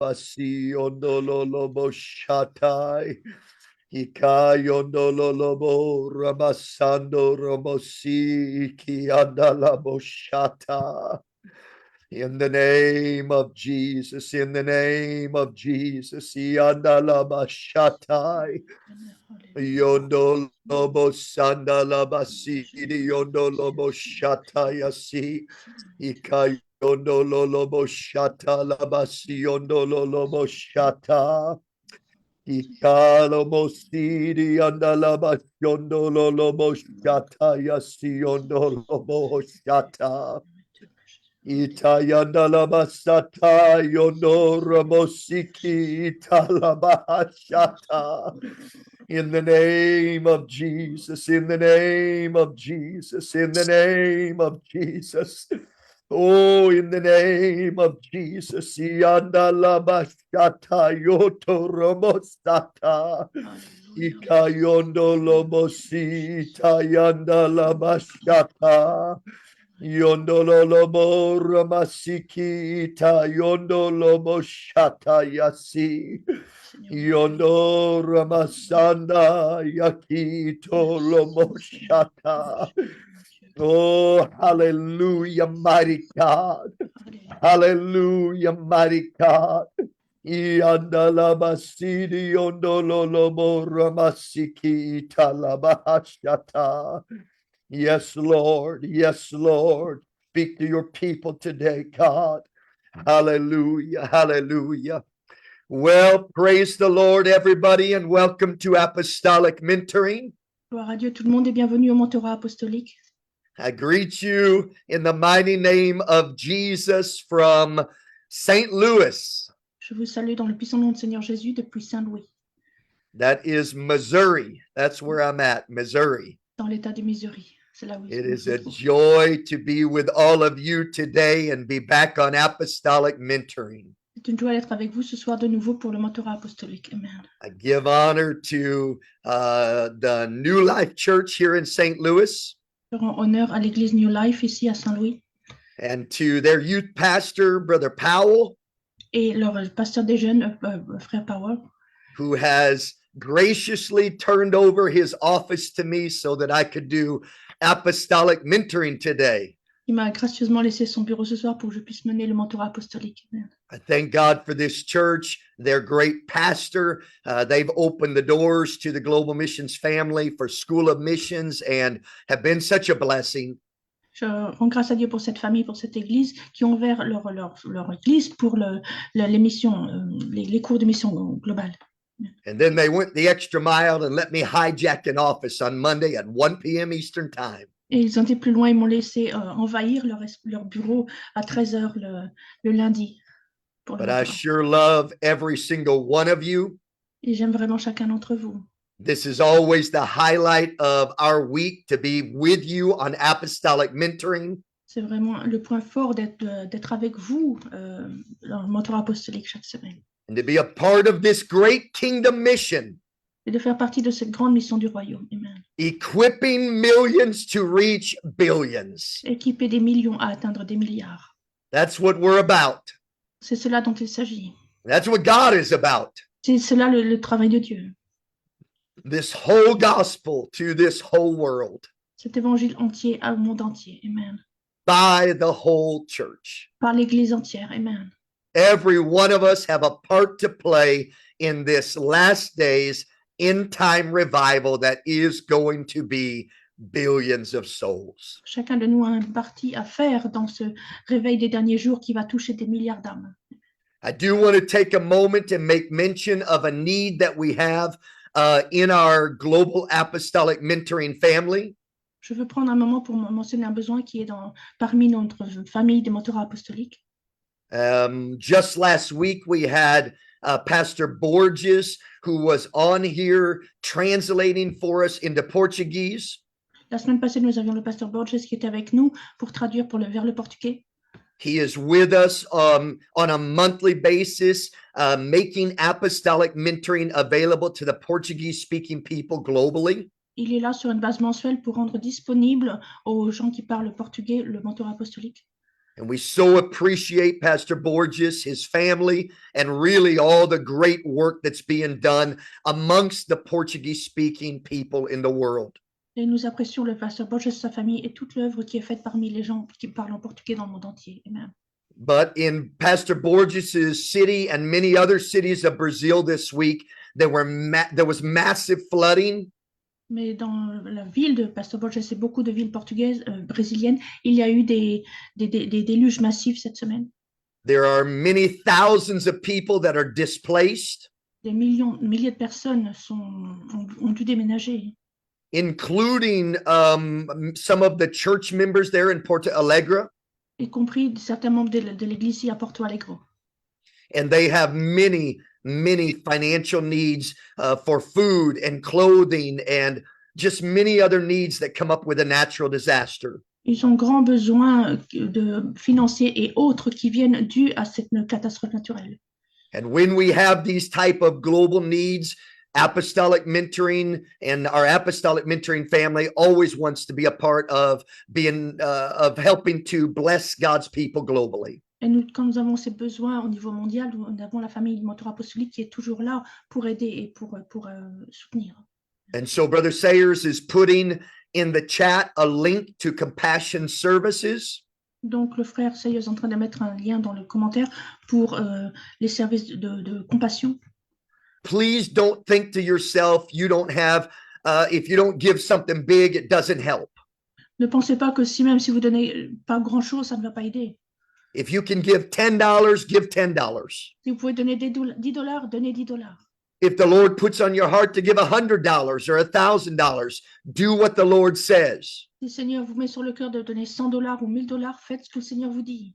basi ondololobo shatai. Ikayondololobo ramasando romosi ikiandalabo shata. In the name of Jesus, in the name of Jesus, iandalaba shatai. Yondo lobo sanda labasi yondo lobo shata yasi ika yondo lobo shata labasi yondo lobo shata ika lobo sidi yanda labas yondo lobo shata yasi yondo lobo shata ita yanda labasata yondo ramosiki ita labashata. In the name of Jesus, in the name of Jesus, in the name of Jesus. Oh, in the name of Jesus. Yanda labashata yoto romosata. Ikayondo lomosita yanda labashata. Yondo lobo ramasiki ta yondo lobo shata yasi. Yondo Ramasanda Yakito Lomoshata. Oh, hallelujah, mighty God. Hallelujah, mighty God. Iandalabasidi Yondolobo Ramasiki Talabashata. Yes, Lord. Yes, Lord. Speak to your people today, God. Hallelujah. Hallelujah. Well, praise the Lord, everybody, and welcome to Apostolic Mentoring. Gloire à Dieu, tout le monde est bienvenu au mentorat apostolique. I greet you in the mighty name of Jesus from St. Louis. Je vous salue dans le puissant nom du Seigneur Jésus depuis Saint-Louis, That is Missouri. That's where I'm at, Missouri. dans l'État du Missouri. C'est là où It nous is a sommes. joy to be with all of you today and be back on Apostolic Mentoring. C'est une joie d'être avec vous ce soir de nouveau pour le mentorat apostolique. Amen. I give honor to the New Life Church here in St. Louis. Je rends honneur à l'église New Life ici à Saint-Louis And to their youth pastor, Brother Powell, et leur pasteur des jeunes, frère Powell, who has graciously turned over his office to me so that I could do apostolic mentoring today. qui m'a gracieusement laissé son bureau ce soir pour que je puisse mener le mentorat apostolique. Amen. I thank God for this church, their great pastor. They've opened the doors to the Global Missions family for School of Missions and have been such a blessing. Je rends grâce à Dieu pour cette famille, pour cette église, qui ont ouvert leur église pour les missions, les cours de mission globale. And then they went the extra mile and let me hijack an office on Monday at 1 p.m. Eastern Time. Et ils ont été plus loin, ils m'ont laissé envahir leur bureau à 13h le lundi. Pour le But I mentorat. sure love every single one of you. Et j'aime vraiment chacun d'entre vous. This is always the highlight of our week, to be with you on apostolic mentoring. C'est vraiment le point fort d'être avec vous dans le mentorat apostolique chaque semaine. And to be a part of this great kingdom mission, Et de faire partie de cette grande mission du royaume. Amen. equipping millions to reach billions. Équiper des millions à atteindre des milliards. That's what we're about. C'est cela dont il s'agit. That's what God is about. C'est cela le travail de Dieu. This whole gospel to this whole world Cet évangile entier au monde entier. Amen. by the whole church. Par l'église entière. Amen. Every one of us have a part to play in this last days end time revival that is going to be billions of souls. Chacun de nous a une partie à faire dans ce réveil des derniers jours qui va toucher des milliards d'âmes. I do want to take a moment and make mention of a need that we have in our global apostolic mentoring family. Je veux prendre un moment pour mentionner un besoin qui est parmi notre famille des mentorats apostoliques. Just last week, we had Pastor Borges, who was on here translating for us into Portuguese. La semaine passée, nous avions le pasteur Borges qui était avec nous pour traduire vers le portugais. He is with us on a monthly basis, making apostolic mentoring available to the Portuguese-speaking people globally. Il est là sur une base mensuelle pour rendre disponible aux gens qui parlent portugais le mentorat apostolique. And we so appreciate Pastor Borges, his family, and really all the great work that's being done amongst the Portuguese-speaking people in the world. Et nous apprécions le pasteur Borges, sa famille et toute l'œuvre qui est faite parmi les gens qui parlent en portugais dans le monde entier. Amen. But in Pastor Borges' city and many other cities of Brazil this week, there was massive flooding. Mais dans la ville de Pastor Borges et beaucoup de villes portugaises, brésiliennes, il y a eu des déluges massifs cette semaine. There are many thousands of people that are displaced, Des milliers de personnes ont dû déménager, including some of the church members there in Porto Alegre. y compris certains membres de l'église ici à Porto Alegre. And they have many financial needs for food and clothing and just many other needs that come up with a natural disaster. Ils ont grand besoin de financiers et autres qui viennent dus à cette catastrophe naturelle. And when we have these type of global needs, apostolic mentoring and our apostolic mentoring family always wants to be a part of being of helping to bless God's people globally. Et nous, quand nous avons ces besoins au niveau mondial, nous avons la famille du mentor apostolique qui est toujours là pour aider et pour soutenir. And so Brother Sayers is putting in the chat a link to Compassion Services. Donc, le frère Sayers est en train de mettre un lien dans le commentaire pour les services de compassion. Please don't think to yourself, you don't have, if you don't give something big, it doesn't help. Ne pensez pas que même si vous donnez pas grand-chose, ça ne va pas aider. If you can give $10, give $10. Si vous pouvez donner $10, donnez $10. If the Lord puts on your heart to give $100 or $1,000, do what the Lord says. Si le Seigneur vous met sur le cœur de donner $100 ou $1000, faites ce que le Seigneur vous dit.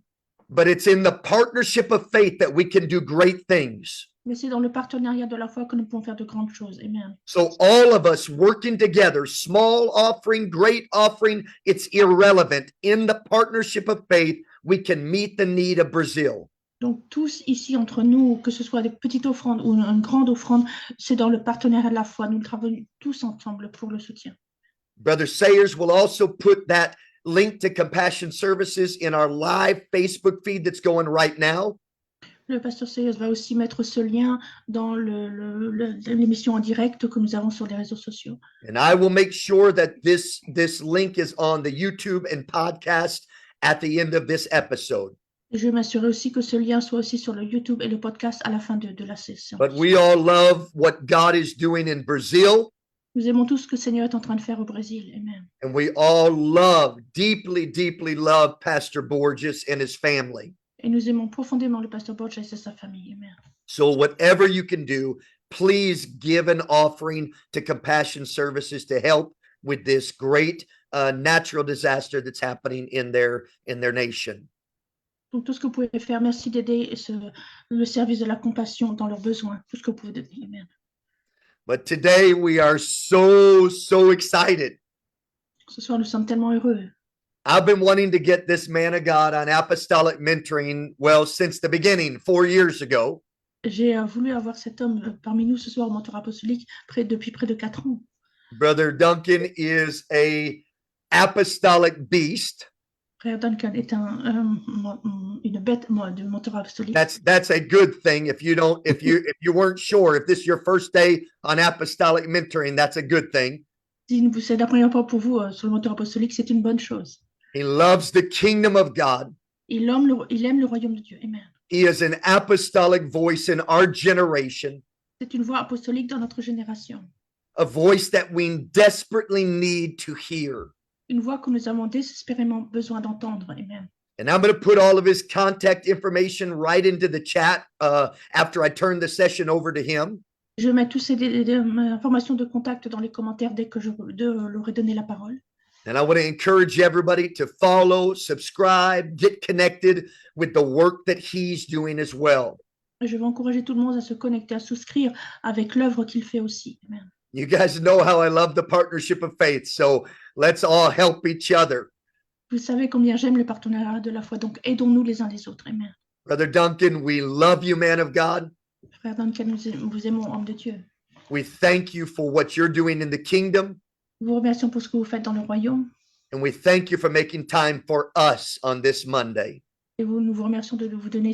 But it's in the partnership of faith that we can do great things. Mais c'est dans le partenariat de la foi que nous pouvons faire de grandes choses. Amen. So all of us working together, small offering, great offering, it's irrelevant. In the partnership of faith, we can meet the need of Brazil. Donc tous ici entre nous, que ce soit des petites offrandes ou une grande offrande, c'est dans le partenariat de la foi. Nous travaillons tous ensemble pour le soutien. Brother Sayers will also put that link to Compassion Services in our live Facebook feed that's going right now. Le pasteur Sayers va aussi mettre ce lien dans l'émission en direct que nous avons sur les réseaux sociaux. And I will make sure that this link is on the YouTube and podcast at the end of this episode. Et je vais m'assurer aussi que ce lien soit aussi sur le YouTube et le podcast à la fin de la session. But we all love what God is doing in Brazil. Nous aimons tout ce que le Seigneur est en train de faire au Brésil. Amen. And we all love, deeply love Pastor Borges and his family. Et nous aimons profondément le pasteur Borges et sa famille. Amen. So whatever you can do, please give an offering to Compassion Services to help with this great natural disaster that's happening in their nation. Donc tout ce que vous pouvez faire, merci d'aider le service de la compassion dans leurs besoins. Tout ce que vous pouvez donner. Amen. But today we are so excited. Ce soir, nous sommes tellement heureux. I've been wanting to get this man of God on apostolic mentoring, well, since the beginning, 4 years ago. J'ai voulu avoir cet homme parmi nous ce soir au mentor apostolique depuis près de 4 ans. Brother Duncan is a apostolic beast. Frère Duncan est une bête de mentor apostolique. That's a good thing. If you weren't sure, if this is your first day on apostolic mentoring, that's a good thing. Si c'est la première fois pour vous sur le mentor apostolique, c'est une bonne chose. He loves the kingdom of God. Il aime le royaume de Dieu. Amen. He is an apostolic voice in our generation, C'est une voix apostolique dans notre génération. a voice that we desperately need to hear. Une voix que nous avons désespérément besoin d'entendre. Amen. And I'm going to put all of his contact information right into the chat after I turn the session over to him. Je mets toutes ces informations de contact dans les commentaires dès que je leur ai donné la parole. And I want to encourage everybody to follow, subscribe, get connected with the work that he's doing as well. Je vais encourager tout le monde à se connecter, à souscrire avec l'œuvre qu'il fait aussi. Amen. You guys know how I love the partnership of faith, so let's all help each other. Vous savez combien j'aime le partenariat de la foi, donc aidons-nous les uns les autres. Amen. Brother Duncan, we love you, man of God. Frère Duncan, nous vous aimons, homme de Dieu. We thank you for what you're doing in the kingdom, Nous vous remercions pour ce que vous faites dans le royaume. and we thank you for making time for us on this Monday. Et nous vous remercions de vous donner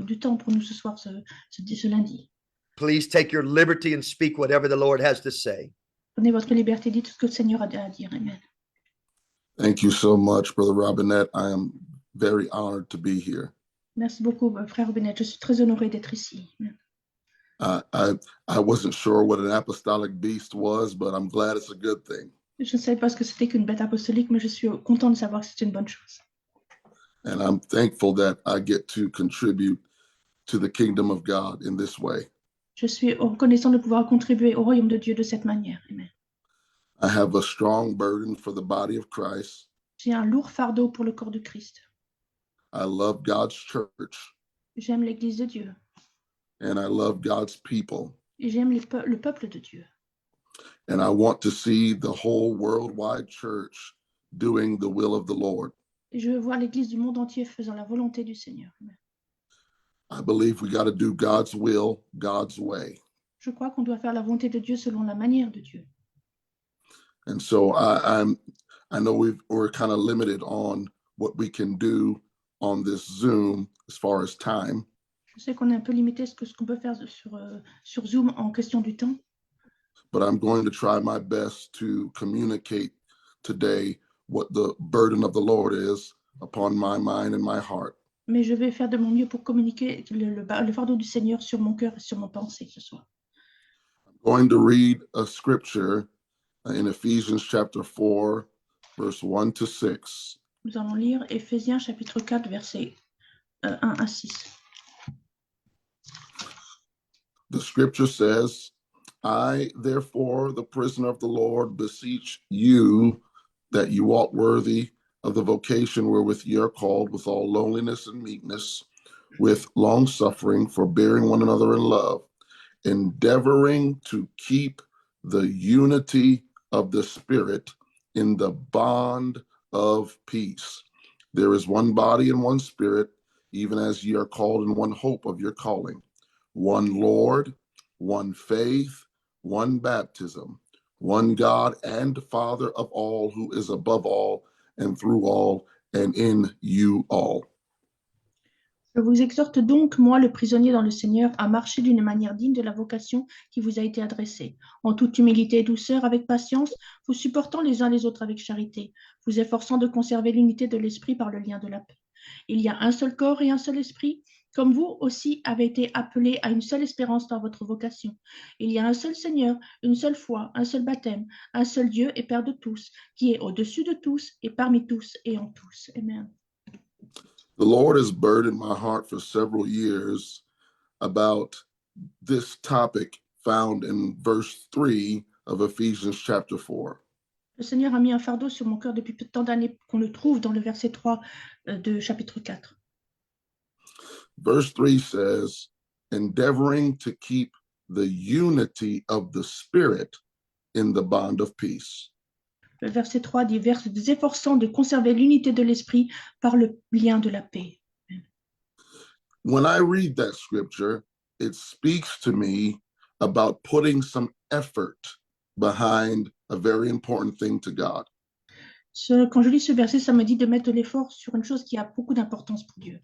du temps pour nous ce soir, ce lundi. Please take your liberty and speak whatever the Lord has to say. Prenez votre liberté, dites ce que le Seigneur a à dire. Amen. Thank you so much, Brother Robinette. I am very honored to be here. Merci beaucoup, frère Bennett. Je suis très honorée d'être ici. I wasn't sure what an apostolic beast was, but I'm glad it's a good thing. Je ne savais pas ce que c'était qu'une bête apostolique, mais je suis content de savoir que c'est une bonne chose. And I'm thankful that I get to contribute to the kingdom of God in this way. Je suis reconnaissant de pouvoir contribuer au royaume de Dieu de cette manière. Amen. I have a strong burden for the body of Christ. J'ai un lourd fardeau pour le corps de Christ. I love God's church. J'aime l'Église de Dieu. And I love God's people. Et j'aime le peuple de Dieu. And I want to see the whole worldwide church doing the will of the Lord. Et je veux voir l'Église du monde entier faisant la volonté du Seigneur. Amen. I believe we got to do God's will, God's way. Je crois qu'on doit faire la volonté de Dieu selon la manière de Dieu. And so I know we're kind of limited on what we can do on this Zoom as far as time. Je sais qu'on est un peu limité ce qu'on peut faire sur Zoom en question du temps. But I'm going to try my best to communicate today what the burden of the Lord is upon my mind and my heart. Mais je vais faire de mon mieux pour communiquer le fardeau du Seigneur sur mon cœur et sur mon pensée ce soir. I'm going to read a scripture in Ephesians chapter 4, verse 1 to 6. Nous allons lire Éphésiens chapitre 4, versets 1 à 6. The scripture says, I, therefore, the prisoner of the Lord, beseech you that you walk worthy of the vocation wherewith ye are called, with all lowliness and meekness, with long suffering, forbearing one another in love, endeavoring to keep the unity of the Spirit in the bond of peace. There is one body and one Spirit, even as ye are called in one hope of your calling, one Lord, one faith, one baptism, one God and Father of all, who is above all and through all and in you all. Je vous exhorte donc, moi, le prisonnier dans le Seigneur, à marcher d'une manière digne de la vocation qui vous a été adressée, en toute humilité et douceur, avec patience, vous supportant les uns les autres avec charité, vous efforçant de conserver l'unité de l'esprit par le lien de la paix. Il y a un seul corps et un seul esprit, comme vous aussi avez été appelés à une seule espérance dans votre vocation. Il y a un seul Seigneur, une seule foi, un seul baptême, un seul Dieu et Père de tous, qui est au-dessus de tous et parmi tous et en tous. Amen. The Lord has burdened my heart for several years about this topic found in verse 3 of Ephesians chapter 4. Le Seigneur a mis un fardeau sur mon cœur depuis tant d'années qu'on le trouve dans le verset 3 de chapitre 4. Verse 3 says, endeavoring to keep the unity of the Spirit in the bond of peace. Le verset 3 dit, des efforçant de conserver l'unité de l'esprit par le lien de la paix. When I read that scripture, it speaks to me about putting some effort behind a very important thing to God. Quand je lis ce verset, ça me dit de mettre l'effort sur une chose qui a beaucoup d'importance pour Dieu.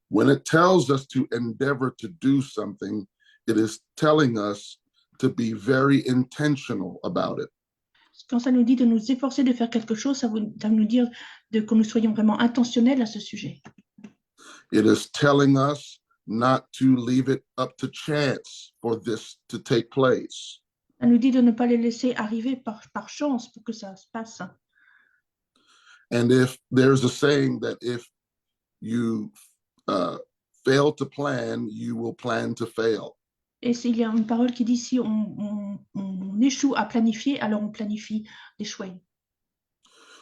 When it tells us to endeavor to do something, it is telling us to be very intentional about it. Quand ça nous dit de nous efforcer de faire quelque chose, ça veut nous dire que nous soyons vraiment intentionnels à ce sujet. It is telling us not to leave it up to chance for this to take place. Ça nous dit de ne pas les laisser arriver par chance pour que ça se passe. And if there's a saying that if you fail to plan, you will plan to fail. Et il y a une parole qui dit si on échoue à planifier, alors on planifie d'échouer.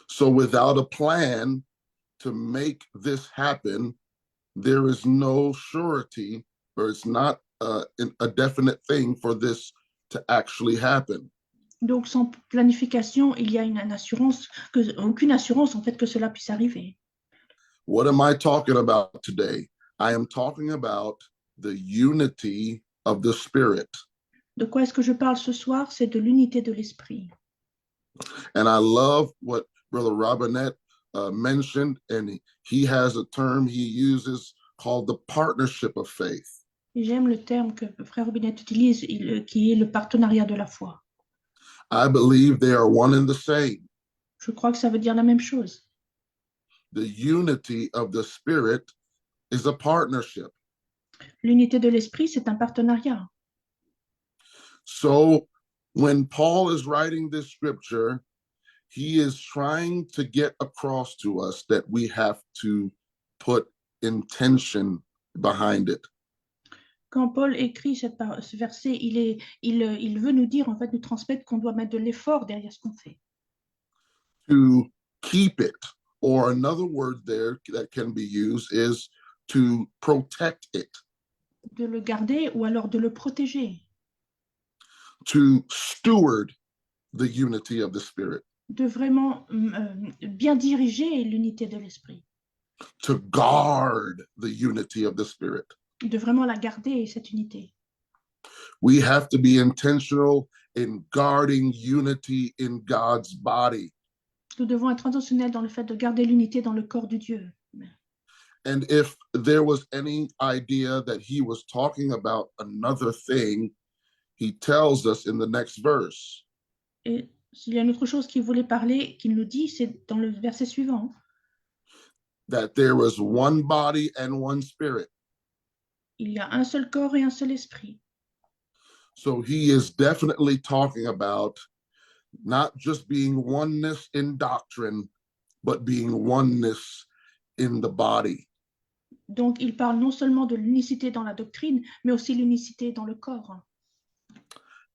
So without a plan to make this happen, there is no surety, or it's not a definite thing for this to actually happen. Donc sans planification, il y a aucune assurance en fait que cela puisse arriver. What am I talking about today? I am talking about the unity of the Spirit. De quoi est-ce que je parle ce soir? C'est de l'unité de l'esprit. And I love what Brother Robinette mentioned, and he has a term he uses called the partnership of faith. Et j'aime le terme que Frère Robinette utilise, qui est le partenariat de la foi. I believe they are one and the same. Je crois que ça veut dire la même chose. The unity of the Spirit is a partnership. L'unité de l'esprit, c'est un partenariat. So when Paul is writing this scripture, he is trying to get across to us that we have to put intention behind it. Quand Paul écrit ce verset, il veut nous dire, en fait, nous transmettre qu'on doit mettre de l'effort derrière ce qu'on fait. To keep it, or another word there that can be used is to protect it, De le garder ou alors de le protéger, to steward the unity of the Spirit, de vraiment bien diriger l'unité de l'esprit, to guard the unity of the Spirit. de vraiment la garder, cette unité. We have to be intentional in guarding unity in God's body. Nous devons être intentionnels dans le fait de garder l'unité dans le corps de Dieu. And if there was any idea that he was talking about another thing, he tells us in the next verse. Et s'il y a une autre chose qu'il voulait parler, qu'il nous dit, c'est dans le verset suivant. That there was one body and one spirit. Il y a un seul corps et un seul esprit. So he is definitely talking about not just being oneness in doctrine, but being oneness in the body. Donc, il parle non seulement de l'unicité dans la doctrine, mais aussi l'unicité dans le corps.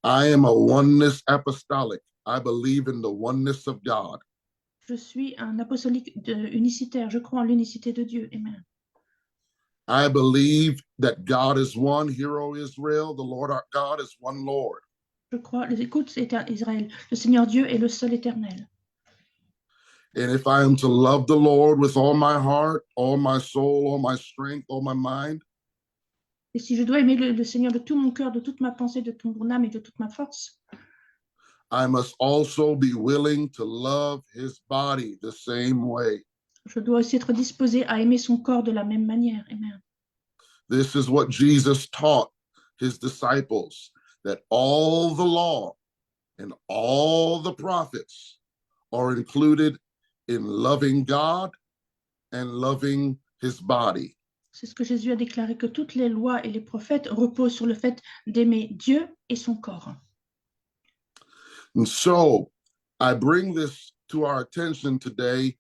I am a oneness apostolic. I believe in the oneness of God. Je suis un apostolique unicitaire. Je crois en l'unicité de Dieu. Amen. I believe that God is one. Hear, O Israel, the Lord our God is one Lord. Je crois, écoute, Israël, le Seigneur Dieu est le seul éternel. And if I am to love the Lord with all my heart, all my soul, all my strength, all my mind, Et si je dois aimer le Seigneur de tout mon cœur, de toute ma pensée, de toute mon âme et de toute ma force, I must also be willing to love his body the same way. je dois aussi être disposé à aimer son corps de la même manière. Amen. This is what Jesus taught his disciples, that all the law and all the prophets are included in loving God and loving his body. C'est ce que Jésus a déclaré, que toutes les lois et les prophètes reposent sur le fait d'aimer Dieu et son corps. And so I bring this to our attention today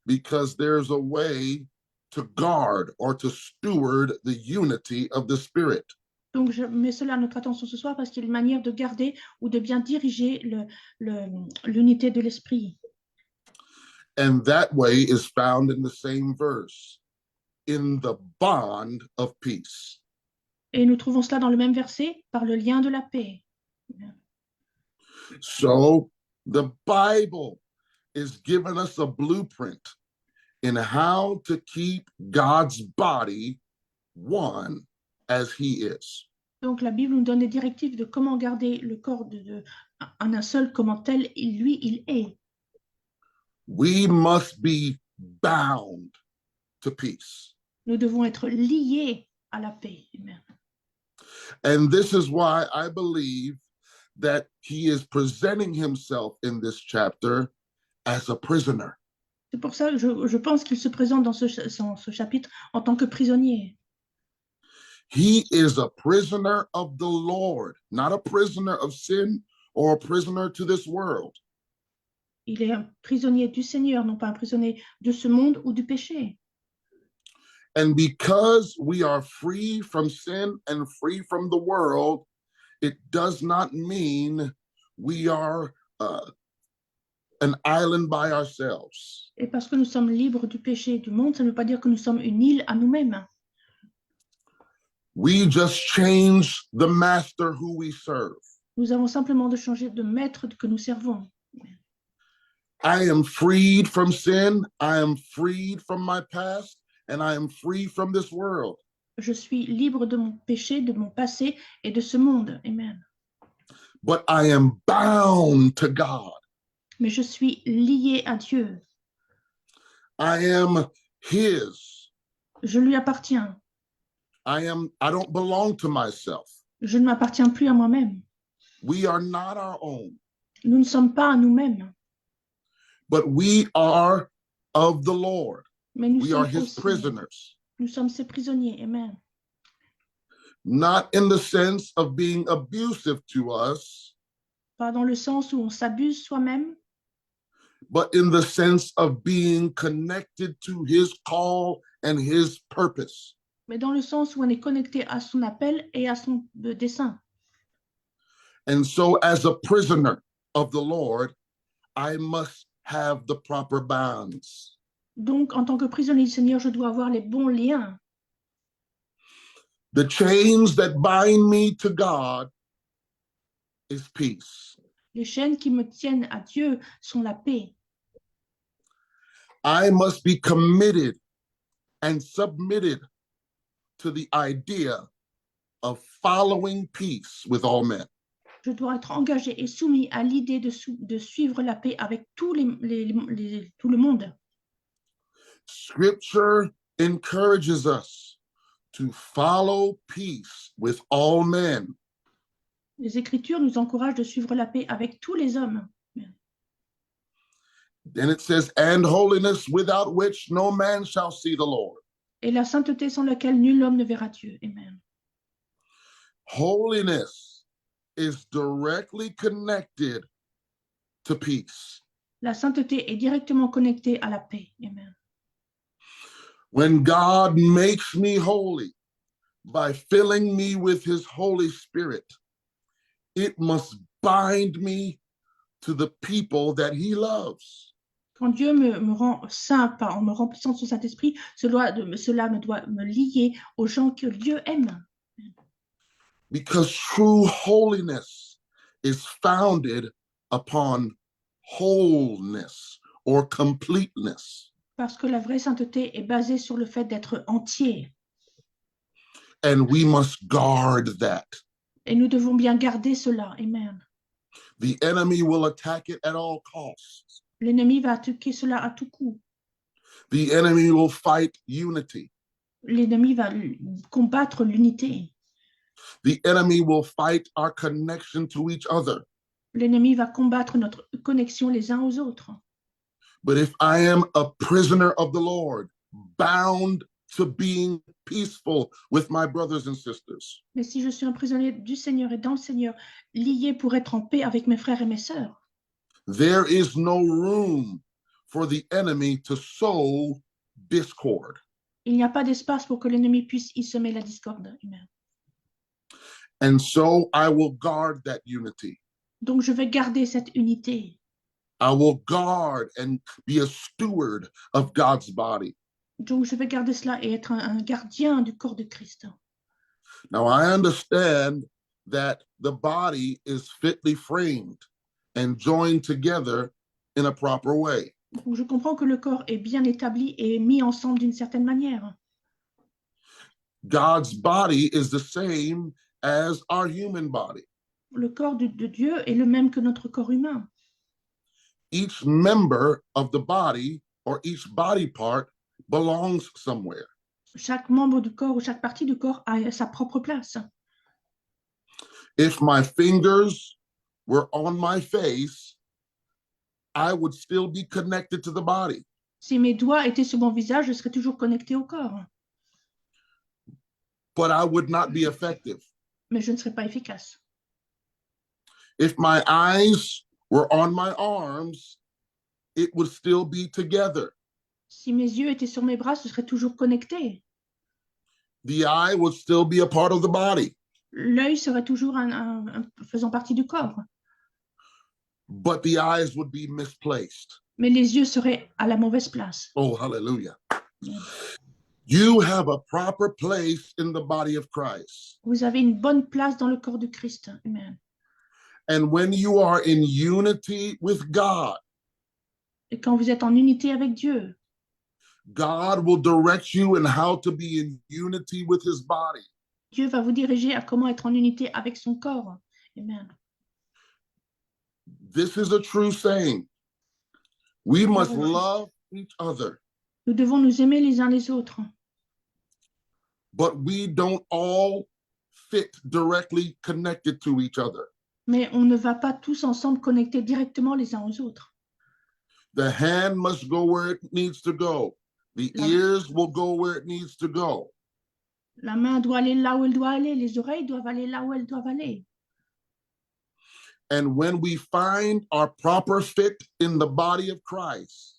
because there's a way to guard or to steward the unity of the Spirit. Donc, je mets cela à notre attention ce soir parce qu'il y a une manière de garder ou de bien diriger l'unité de l'esprit. And that way is found in the same verse, in the bond of peace. Et nous trouvons cela dans le même verset, par le lien de la paix. So the Bible is giving us a blueprint in how to keep God's body one as he is. Donc, la Bible nous donne des directives de comment garder le corps en un seul, comment tel, lui, il est. We must be bound to peace. Nous devons être liés à la paix. Amen. And this is why I believe that he is presenting himself in this chapter as a prisoner. C'est pour ça que je pense qu'il se présente dans ce chapitre en tant que prisonnier. He is a prisoner of the Lord, not a prisoner of sin or a prisoner to this world. Il est un prisonnier du Seigneur, non pas un prisonnier de ce monde ou du péché. And because we are free from sin and free from the world, it does not mean we are an island by ourselves. Et parce que nous sommes libres du péché et du monde, ça ne veut pas dire que nous sommes une île à nous-mêmes. We just change the master who we serve. Nous avons simplement de changer de maître que nous servons. I am freed from sin. I am freed from my past, and I am free from this world. Je suis libre de mon péché, de mon passé et de ce monde. Amen. But I am bound to God. Mais je suis lié à Dieu. I am his. Je lui appartiens. I don't belong to myself. Je ne m'appartiens plus à moi-même. We are not our own, Nous ne sommes pas à nous-mêmes, but we are of the Lord. mais nous We are sommes au his Seigneur. prisoners, Nous sommes ses prisonniers. Amen. not in the sense of being abusive to us, Pas dans le sens où on s'abuse soi-même, but in the sense of being connected to his call and his purpose. mais dans le sens où on est connecté à son appel et à son dessein. And so, as a prisoner of the Lord, I must have the proper bonds. Donc, en tant que prisonnier du Seigneur, je dois avoir les bons liens. The chains that bind me to God is peace. Les chaînes qui me tiennent à Dieu sont la paix. I must be committed and submitted to the idea of following peace with all men. Je dois être engagé et soumis à l'idée de suivre la paix avec tout le monde. Scripture encourages us to follow peace with all men. Les Écritures nous encouragent de suivre la paix avec tous les hommes. Then it says, and holiness without which no man shall see the Lord. Et la sainteté sans laquelle nul homme ne verra Dieu. Amen. Holiness is directly connected to peace. La sainteté est directement connectée à la paix. Amen. When God makes me holy by filling me with his Holy Spirit, it must bind me to the people that he loves. Quand Dieu me rend saint en me remplissant de son Saint-Esprit, cela doit me lier aux gens que Dieu aime. Because true holiness is founded upon wholeness or completeness. Parce que la vraie sainteté est basée sur le fait d'être entier. And we must guard that. Et nous devons bien garder cela. Amen. The enemy will attack it at all costs. L'ennemi va attaquer cela à tout coup. The enemy will fight unity. L'ennemi va combattre l'unité. The enemy will fight our connection to each other. L'ennemi va combattre notre connexion les uns aux autres. But if I am a prisoner of the Lord, bound to being peaceful with my brothers and sisters, Mais si je suis un prisonnier du Seigneur et dans le Seigneur, lié pour être en paix avec mes frères et mes sœurs, there is no room for the enemy to sow discord. il n'y a pas d'espace pour que l'ennemi puisse y semer la discorde. Amen. And so I will guard that unity. Donc je vais garder cette unité. I will guard and be a steward of God's body. Donc je vais garder cela et être un gardien du corps de Christ. Now I understand that the body is fitly framed and joined together in a proper way. Donc je comprends que le corps est bien établi et mis ensemble d'une certaine manière. God's body is the same as our human body. Le corps de Dieu est le même que notre corps humain. Each member of the body or each body part belongs somewhere. Chaque membre du corps ou chaque partie du corps a sa propre place. If my fingers were on my face, I would still be connected to the body. Si mes doigts étaient sur mon visage, je serais toujours connecté au corps. But I would not be effective. Mais je ne serais pas efficace. If my eyes were on my arms, it would still be together. Si mes yeux étaient sur mes bras, ce serait toujours connecté. The eye would still be a part of the body. L'œil serait toujours faisant partie du corps. But the eyes would be misplaced. Mais les yeux seraient à la mauvaise place. Oh, hallelujah. You have a proper place in the body of Christ. Vous avez une bonne place dans le corps de Christ. Amen. And when you are in unity with God, Et quand vous êtes en unité avec Dieu, God will direct you in how to be in unity with his body. Dieu va vous diriger à comment être en unité avec son corps. Amen. This is a true saying. We must love each other Nous devons nous aimer les uns les autres. but we don't all fit directly connected to each other. Mais on ne va pas tous ensemble connecter directement les uns aux autres. The hand must go where it needs to go. The La- ears will go where it needs to go. La main doit aller là où elle doit aller, les oreilles doivent aller là où elles doivent aller. And when we find our proper fit in the body of Christ,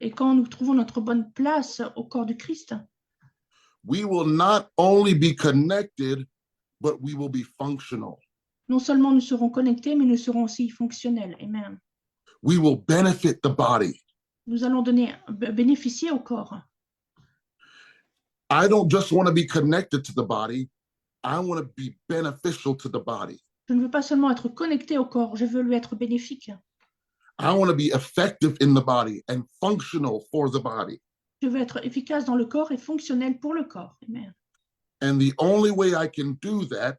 Et quand nous trouvons notre bonne place au corps du Christ, we will not only be connected, but we will be functional. non seulement nous serons connectés, mais nous serons aussi fonctionnels. Amen. We will benefit the body. Nous allons bénéficier au corps. I don't just want to be connected to the body, I want to be beneficial to the body. Je ne veux pas seulement être connecté au corps, je veux lui être bénéfique. I want to be effective in the body and functional for the body. Je veux être efficace dans le corps et fonctionnel pour le corps. Amen. And the only way I can do that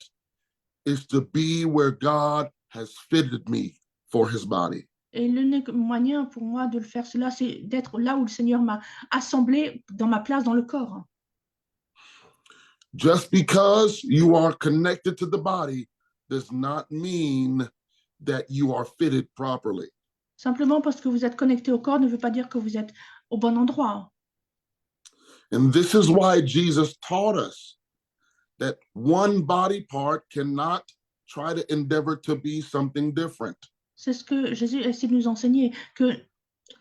is to be where God has fitted me for his body. Et l'unique moyen pour moi de le faire cela, c'est d'être là où le Seigneur m'a assemblé dans ma place dans le corps. Just because you are connected to the body does not mean that you are fitted properly. Simplement parce que vous êtes connecté au corps ne veut pas dire que vous êtes au bon endroit. And this is why Jesus taught us that one body part cannot try to endeavor to be something different. C'est ce que Jésus essaie de nous enseigner, que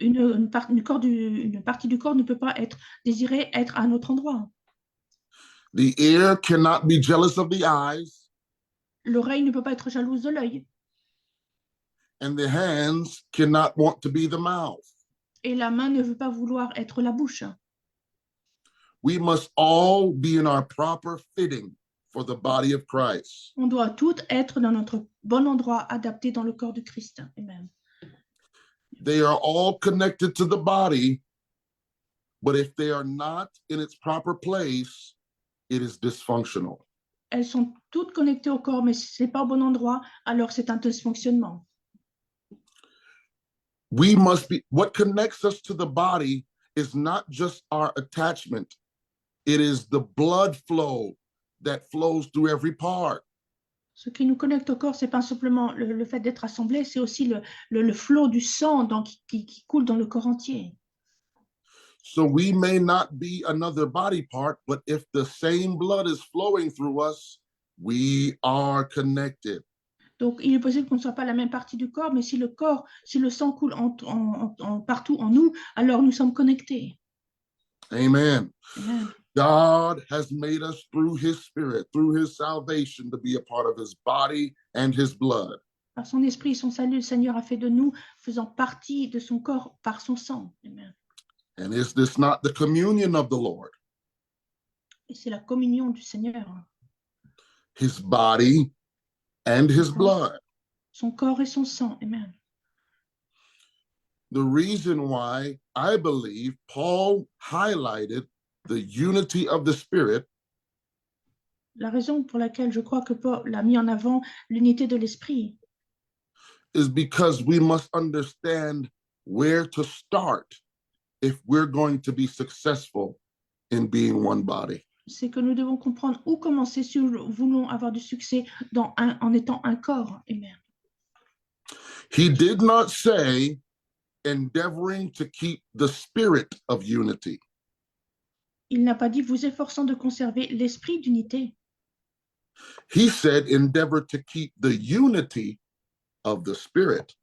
une partie du corps ne peut pas être désirée être à un autre endroit. The ear cannot be jealous of the eyes, L'oreille ne peut pas être jalouse de l'œil. and the hands cannot want to be the mouth. Et la main ne veut pas vouloir être la bouche. We must all be in our proper fitting for the body of Christ. On doit toutes être dans notre bon endroit adapté dans le corps du Christ. Amen. They are all connected to the body, but if they are not in its proper place, it is dysfunctional. Elles sont toutes connectées au corps, mais si ce n'est pas au bon endroit, alors c'est un dysfonctionnement. We must be, what connects us to the body is not just our attachment, it is the blood flow that flows through every part. Ce qui nous connecte au corps, c'est pas simplement le fait d'être assemblés, c'est aussi le flot du sang qui coule dans le corps entier. So we may not be another body part, but if the same blood is flowing through us, we are connected. Donc, il est possible qu'on ne soit pas la même partie du corps, mais si le sang coule partout en nous, alors nous sommes connectés. Amen. Amen. God has made us through his spirit, through his salvation, to be a part of his body and his blood. Par son esprit et son salut, le Seigneur a fait de nous, faisant partie de son corps par son sang. Amen. And is this not the communion of the Lord? Et c'est la communion du Seigneur. His body and his blood. Son corps et son sang. Amen. The reason why I believe Paul highlighted the unity of the Spirit La raison pour laquelle je crois que Paul a mis en avant l'unité de l'esprit, is because we must understand where to start if we're going to be successful in being one body. c'est que nous devons comprendre où commencer si nous voulons avoir du succès en étant un corps. Amen. He did not say endeavoring to keep the spirit of unity. Il n'a pas dit vous efforçant de conserver l'esprit d'unité. He said endeavor to keep the unity of the spirit.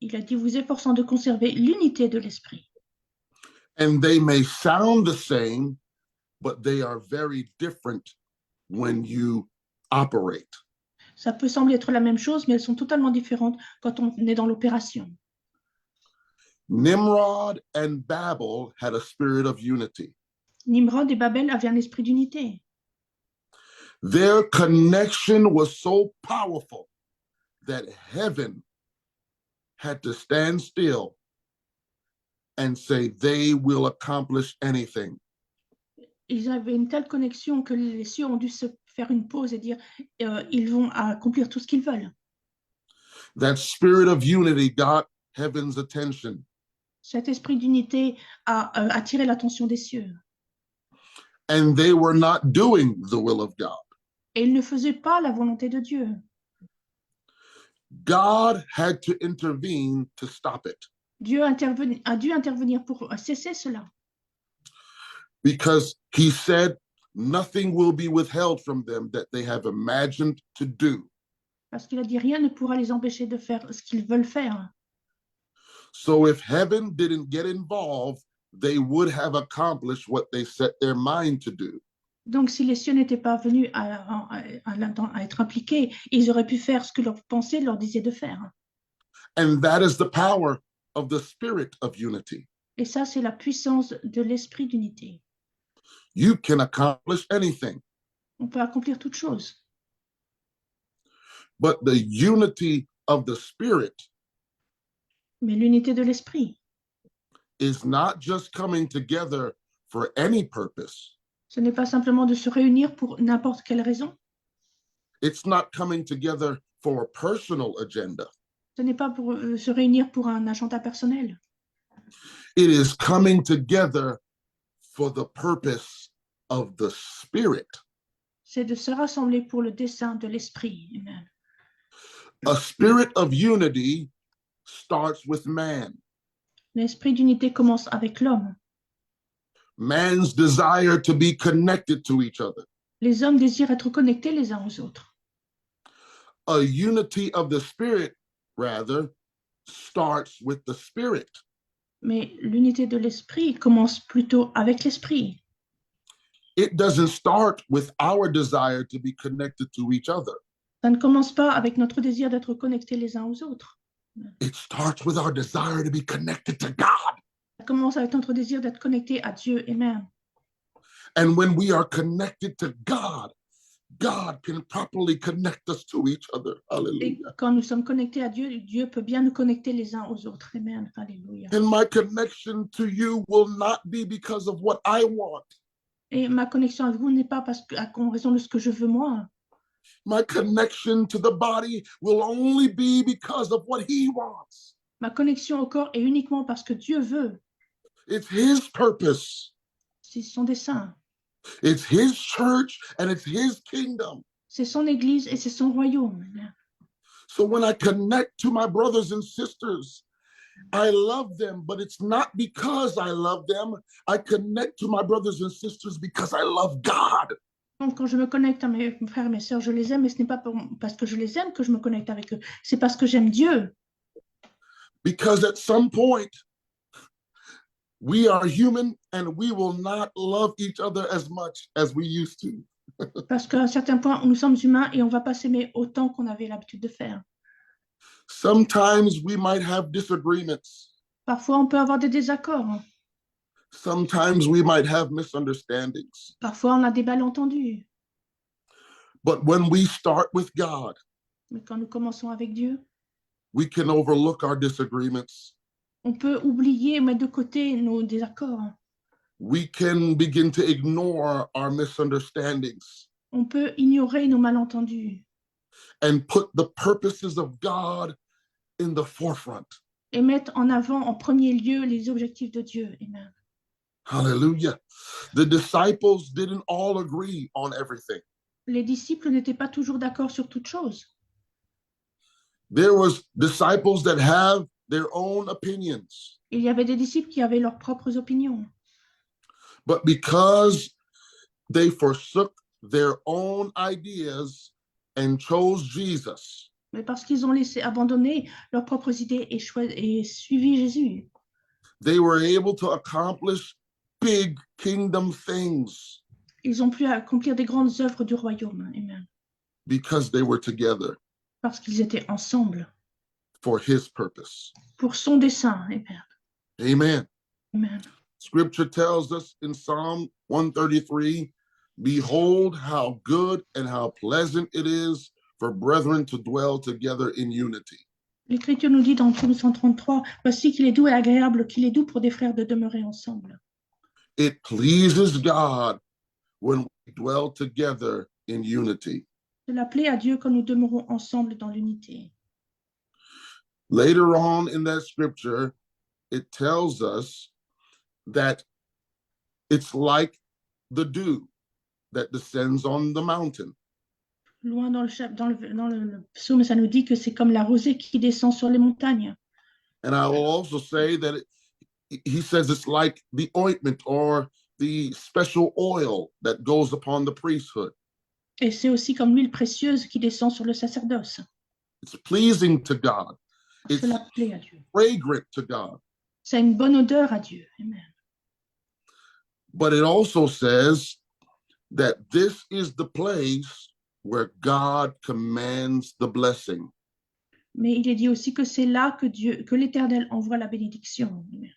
Il a dit vous efforçant de conserver l'unité de l'esprit. And they may sound the same, but they are very different when you operate. Ça peut sembler être la même chose, mais elles sont totalement différentes quand on est dans l'opération. Nimrod and Babel had a spirit of unity. Nimrod et Babel avaient un esprit d'unité. Their connection was so powerful that heaven had to stand still and say they will accomplish anything. Ils avaient une telle connexion que les cieux ont dû se faire une pause et dire ils vont accomplir tout ce qu'ils veulent. That spirit of unity got heaven's attention. Cet esprit d'unité a attiré l'attention des cieux. and they were not doing the will of God. Et ils ne faisaient pas la volonté de Dieu. God had to intervene to stop it Dieu a dû intervenir pour cesser cela. because he said, nothing will be withheld from them that they have imagined to do. Parce qu'il a dit rien ne pourra les empêcher de faire ce qu'ils veulent faire. So if heaven didn't get involved, they would have accomplished what they set their mind to do. Donc, si les cieux n'étaient pas venus à être impliqués, ils auraient pu faire ce que leur pensée leur disait de faire. And that is the power of the spirit of unity. Et ça, c'est la puissance de l'esprit d'unité. You can accomplish anything, On peut accomplir toute chose. but the unity of the spirit Mais l'unité de l'esprit, is not just coming together for any purpose. ce n'est pas simplement de se réunir pour n'importe quelle raison. It's not coming together for a personal agenda. Ce n'est pas pour se réunir pour un agenda personnel. It is coming together for the purpose of the spirit. C'est de se rassembler pour le dessein de l'esprit. Amen. A spirit of unity starts with man. L'esprit d'unité commence avec l'homme. Man's desire to be connected to each other. Les hommes désirent être connectés les uns aux autres. A unity of the spirit, rather, starts with the spirit. Mais l'unité de l'esprit commence plutôt avec l'esprit. It doesn't start with our desire to be connected to each other. Ça ne commence pas avec notre désir d'être connectés les uns aux autres. It starts with our desire to be connected to God. Ça commence avec notre désir d'être connectés à Dieu. Amen. And when we are connected to God, God can properly connect us to each other. Et Hallelujah. quand nous sommes connectés à Dieu, Dieu peut bien nous connecter les uns aux autres. Amen. Alléluia. And my connection to you will not be because of what I want. Et ma connexion avec vous n'est pas en raison de ce que je veux moi. My connection to the body will only be because of what he wants. Ma connexion au corps est uniquement parce que Dieu veut. It's his purpose. C'est son dessein. It's his church and it's his kingdom. C'est son église et c'est son royaume. Amen. So when I connect to my brothers and sisters, I love them, but it's not because I love them. I connect to my brothers and sisters because I love God. Donc, quand je me connecte à mes frères et mes sœurs, je les aime, mais ce n'est pas parce que je les aime que je me connecte avec eux. C'est parce que j'aime Dieu. Because at some point, we are human and we will not love each other as much as we used to. Parce qu'à un certain point, nous sommes humains et on ne va pas s'aimer autant qu'on avait l'habitude de faire. Sometimes we might have disagreements. Parfois, on peut avoir des désaccords. Sometimes we might have misunderstandings. Parfois, on a des malentendus. But when we start with God, Mais quand nous commençons avec Dieu, we can overlook our disagreements. on peut oublier, mettre de côté nos désaccords. We can begin to ignore our misunderstandings On peut ignorer nos malentendus and put the purposes of God in the forefront. et mettre en avant en premier lieu les objectifs de Dieu. Amen. Hallelujah. The disciples didn't all agree on everything. Les disciples n'étaient pas toujours d'accord sur toute chose. There was disciples that have their own opinions, Il y avait des disciples qui avaient leurs propres opinions. but because they forsook their own ideas and chose Jesus, Mais parce qu'ils ont laissé abandonner leurs propres idées et suivi Jésus, they were able to accomplish big kingdom things ils ont pu accomplir des grandes œuvres du royaume. Amen. because they were together Parce qu'ils étaient ensemble for his purpose. pour son dessein. Amen. Amen. Amen. Scripture tells us in Psalm 133, behold how good and how pleasant it is for brethren to dwell together in unity. L'Écriture nous dit dans Psaume 133, voici qu'il est doux et agréable, qu'il est doux pour des frères de demeurer ensemble. It pleases God when we dwell together in unity. Cela plaît à Dieu quand nous demeurons ensemble dans l'unité. Later on in that scripture, it tells us that it's like the dew that descends on the mountain. Loin dans le psaume, ça nous dit que c'est comme la rosée qui descend sur les montagnes. And I will also say that he says it's like the ointment or the special oil that goes upon the priesthood. Et c'est aussi comme l'huile précieuse qui descend sur le sacerdoce. It's pleasing to God. It's Cela plaît à Dieu. fragrant to God. Ça a une bonne odeur à Dieu. Amen. But it also says that this is the place where God commands the blessing. Mais il est dit aussi que c'est là que l'Éternel envoie la bénédiction. Amen.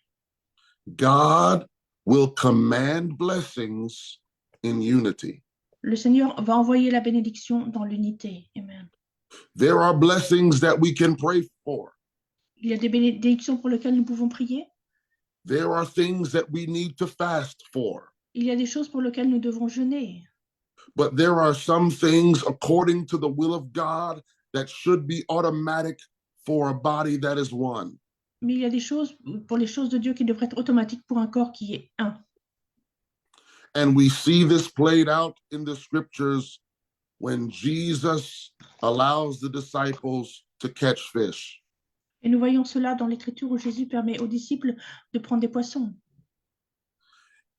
God will command blessings in unity. Le Seigneur va envoyer la bénédiction dans l'unité. Amen. There are blessings that we can pray for. Il y a des bénédictions pour lesquelles nous pouvons prier. There are things that we need to fast for. Il y a des choses pour lesquelles nous devons jeûner. But there are some things according to the will of God that should be automatic for a body that is one. Mais il y a des choses pour les choses de Dieu qui devraient être automatiques pour un corps qui est un. And we see this played out in the scriptures when Jesus allows the disciples to catch fish. Et nous voyons cela dans l'Écriture où Jésus permet aux disciples de prendre des poissons.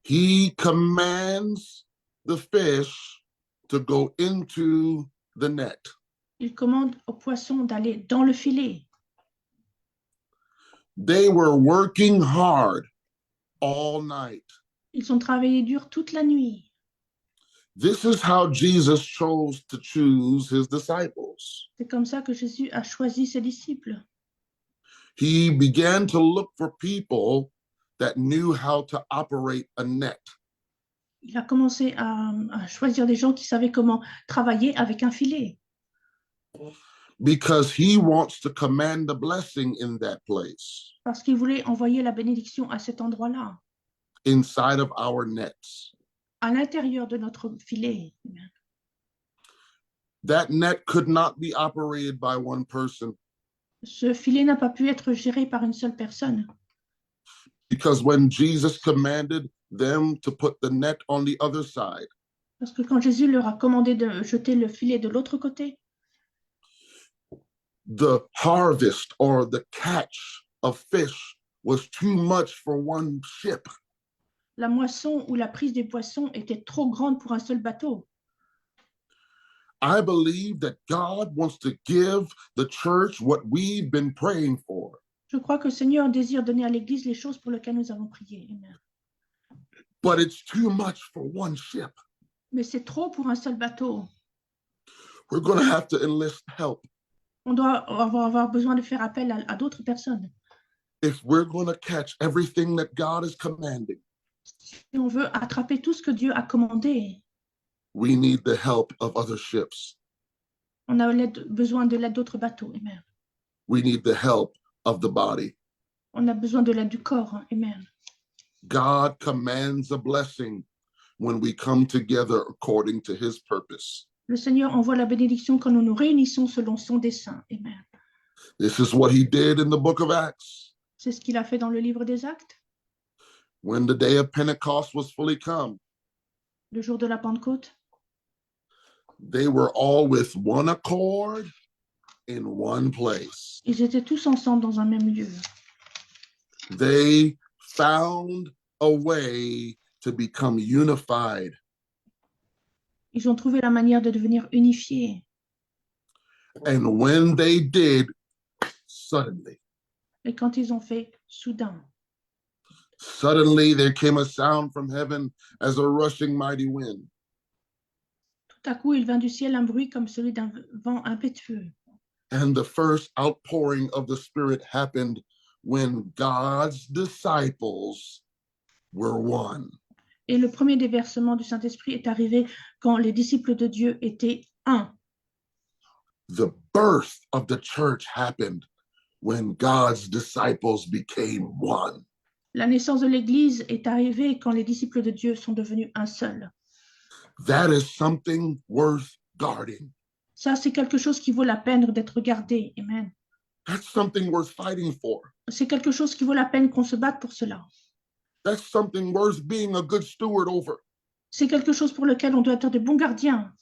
He commands the fish to go into the net. Il commande aux poissons d'aller dans le filet. They were working hard all night. Ils ont travaillé dur toute la nuit. This is how Jesus chose to choose his disciples. C'est comme ça que Jésus a choisi ses disciples. He began to look for people that knew how to operate a net. Il a commencé à choisir des gens qui savaient comment travailler avec un filet. Because he wants to command the blessing in that place, Parce qu'il voulait envoyer la bénédiction à cet endroit-là, inside of our nets. à l'intérieur de notre filet. That net could not be operated by one person, Ce filet n'a pas pu être géré par une seule personne. because when Jesus commanded them to put the net on the other side, Parce que quand Jésus leur a commandé de jeter le filet de l'autre côté, the harvest or the catch of fish was too much for one ship. la moisson ou la prise des poissons était trop grande pour un seul bateau. I believe that God wants to give the church what we've been praying for. Je crois que le Seigneur désire donner à l'Église les choses pour lesquelles nous avons prié. Amen. But it's too much for one ship. Mais c'est trop pour un seul bateau. We're going to have to enlist help On doit avoir besoin de faire appel à d'autres personnes. if we're going to catch everything that God is commanding. Si on veut attraper tout ce que Dieu a commandé, We need the help of other ships. on a besoin de l'aide d'autres bateaux. Amen. We need the help of the body. On a besoin de l'aide du corps. Amen. God commands a blessing when we come together according to his purpose. Le Seigneur envoie la bénédiction quand nous nous réunissons selon son dessein. Amen. This is what he did in the book of Acts. C'est ce qu'il a fait dans le livre des Actes. When the day of Pentecost was fully come, Le jour de la Pentecôte, they were all with one accord in one place. ils étaient tous ensemble dans un même lieu. They found a way to become unified. Ils ont trouvé la manière de devenir unifiés. And when they did, suddenly Et quand ils ont fait, soudain, there came a sound from heaven as a rushing mighty wind. tout à coup, il vint du ciel un bruit comme celui d'un vent impétueux. And the first outpouring of the Spirit happened when God's disciples were one. Et le premier déversement du Saint-Esprit est arrivé quand les disciples de Dieu étaient un. The birth of the church happened when God's disciples became one. La naissance de l'Église est arrivée quand les disciples de Dieu sont devenus un seul. That is something worth guarding. Ça, c'est quelque chose qui vaut la peine d'être gardé. Amen. That's something worth fighting for. C'est quelque chose qui vaut la peine qu'on se batte pour cela. That's something worth being a good steward over. C'est quelque chose pour lequel on doit être de bons gardiens.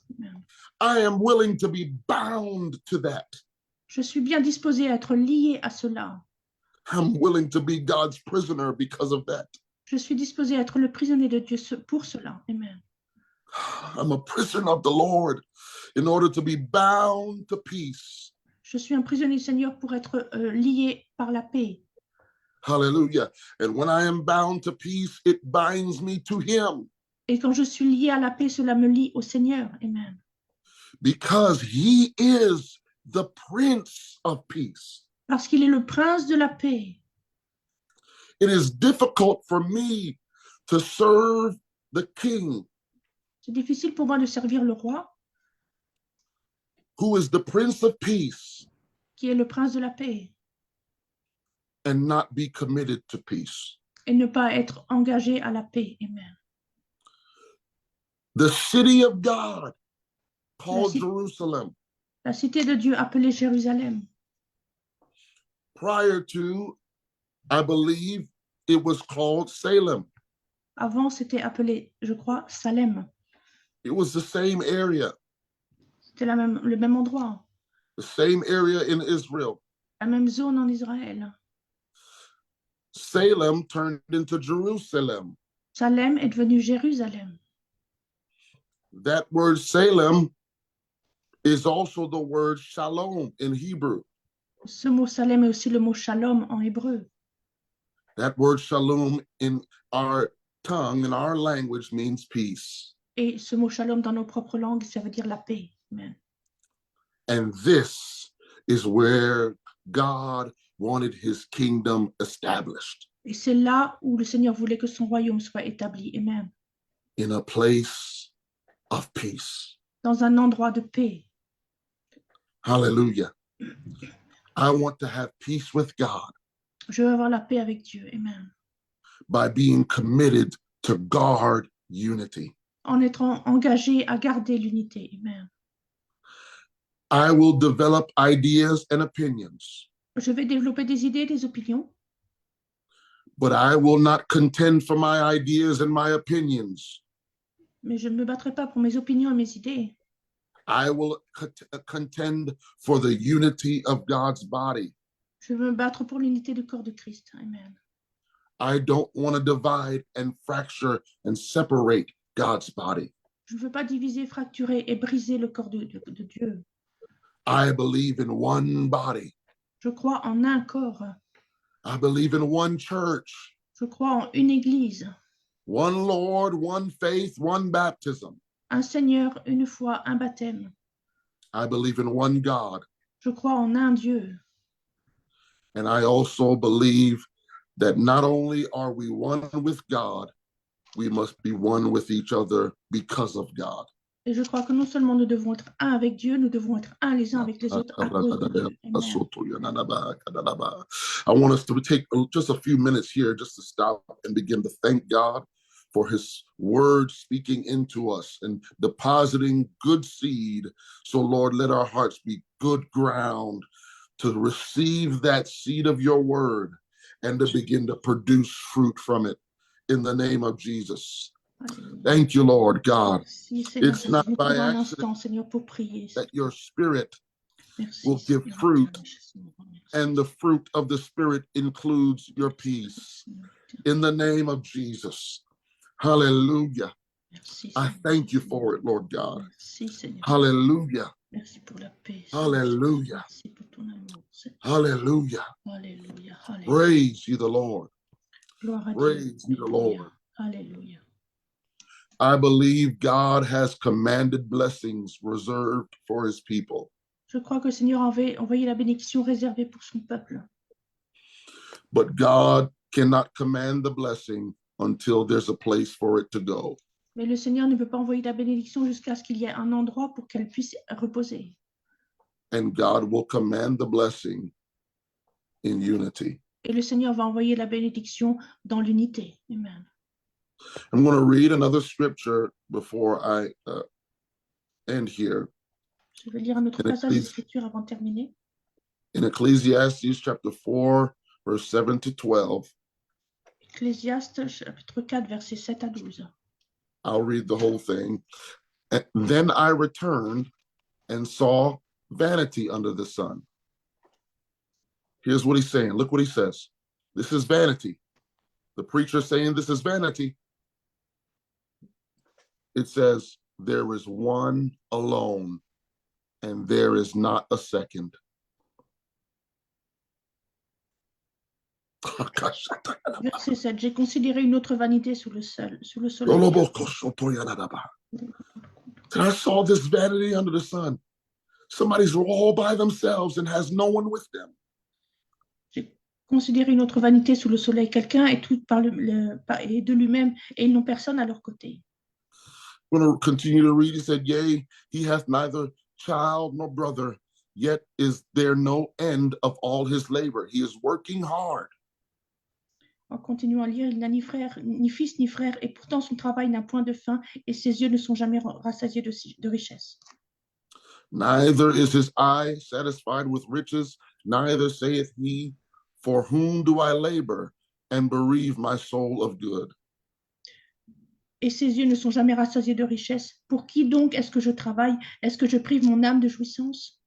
I am willing to be bound to that. Je suis bien disposée à être liée à cela. I'm willing to be God's prisoner because of that. Je suis disposée à être le prisonnier de Dieu pour cela. Amen. I'm a prisoner of the Lord in order to be bound to peace. Je suis un prisonnier du Seigneur pour être lié par la paix. Hallelujah. And when I am bound to peace, it binds me to him Et quand je suis lié à la paix, cela me lie au Seigneur. Amen. because he is the Prince of Peace. Parce qu'il est le prince de la paix. It is difficult for me to serve the King, C'est difficile pour moi de servir le roi, who is the Prince of Peace, qui est le prince de la paix, and not be committed to peace. et ne pas être engagé à la paix. Amen. The city of God, called ci- Jerusalem, La cité de Dieu appelée Jérusalem. prior to, I believe, it was called Salem. Avant, c'était appelé, je crois, Salem. It was the same area, C'était le même endroit, the same area in Israel. la même zone en Israël. Salem turned into Jerusalem. Salem est devenu Jérusalem. That word Salem is also the word shalom in Hebrew. Ce mot Salem est aussi le mot shalom en hébreu. That word shalom in our tongue, in our language, means peace. Et ce mot shalom dans nos propres langues, ça veut dire la paix. Amen. And this is where God wanted his kingdom established, Et c'est là où le Seigneur voulait que son royaume soit établi. Amen. in a place of peace. Dans un endroit de paix. Hallelujah. I want to have peace with God Je veux avoir la paix avec Dieu. Amen. by being committed to guard unity. En étant engagé à garder l'unité. Amen. I will develop ideas and opinions, Je vais développer des idées, des opinions, but I will not contend for my ideas and my opinions. mais je ne me battrai pas pour mes opinions et mes idées. I will contend for the unity of God's body. Je veux me battre pour l'unité du corps de Christ. Amen. I don't want to divide and fracture and separate God's body. Je ne veux pas diviser, fracturer et briser le corps de Dieu. I believe in one body. Je crois en un corps. I believe in one church, Je crois en une église, one Lord, one faith, one baptism. un Seigneur, une foi, un baptême. I believe in one God. Je crois en un Dieu. And I also believe that not only are we one with God, we must be one with each other because of God. Et je crois que non seulement nous devons être un avec Dieu, nous devons être un les uns avec les autres à cause de Dieu. Amen. I want us to take just a few minutes here just to stop and begin to thank God for his word speaking into us and depositing good seed. So Lord, let our hearts be good ground to receive that seed of your word and to begin to produce fruit from it in the name of Jesus. Alléluia. Thank you, Lord God, Merci, Seigneur, It's not nous by trouvons un accident instant, Seigneur, pour prier. that your spirit Merci, will give Seigneur. fruit, and the fruit of the Spirit includes your peace. In the name of Jesus. Hallelujah. Merci, I Seigneur. thank you for it, Lord God. Merci, Seigneur. Hallelujah. Merci pour la paix. Hallelujah. Merci pour ton amour. Hallelujah. Alléluia. Alléluia. Praise you, the Lord. Gloire à Dieu. Praise you, the Lord. Alléluia. I believe God has commanded blessings reserved for his people, Je crois que le Seigneur avait envoyé la bénédiction réservée pour son peuple. but God cannot command the blessing until there's a place for it to go. Mais le Seigneur ne peut pas envoyer la bénédiction jusqu'à ce qu'il y ait un endroit pour qu'elle puisse reposer. And God will command the blessing in unity. Et le Seigneur va envoyer la bénédiction dans l'unité. Amen. I'm going to read another scripture before I end here. Je vais lire un autre And it passage de please- l'Écriture avant de terminer. In Ecclesiastes chapter 4, verse 7 to 12, Ecclésiaste, chapitre 4, versets 7 à 12. I'll read the whole thing. And then I returned and saw vanity under the sun. Here's what he's saying. Look what he says. This is vanity. The preacher saying this is vanity. It says, there is one alone, and there is not a second. Verset 7. J'ai considéré une autre vanité sous le soleil. And I saw this vanity under the sun. Somebody's all by themselves and has no one with them. J'ai considéré une autre vanité sous le soleil. Quelqu'un est tout et de lui-même et ils n'ont personne à leur côté. I'm going to continue to read. He said, yea, he hath neither child nor brother, yet is there no end of all his labor. He is working hard. En continuant à lire, il n'a ni frère, ni fils, ni frère, et pourtant son travail n'a point de fin, et ses yeux ne sont jamais rassasiés de richesse. Neither is his eye satisfied with riches, neither saith he, for whom do I labor and bereave my soul of good? Et ses yeux ne sont jamais rassasiés de richesse. Pour qui donc est-ce que je travaille? Est-ce que je prive mon âme de jouissance?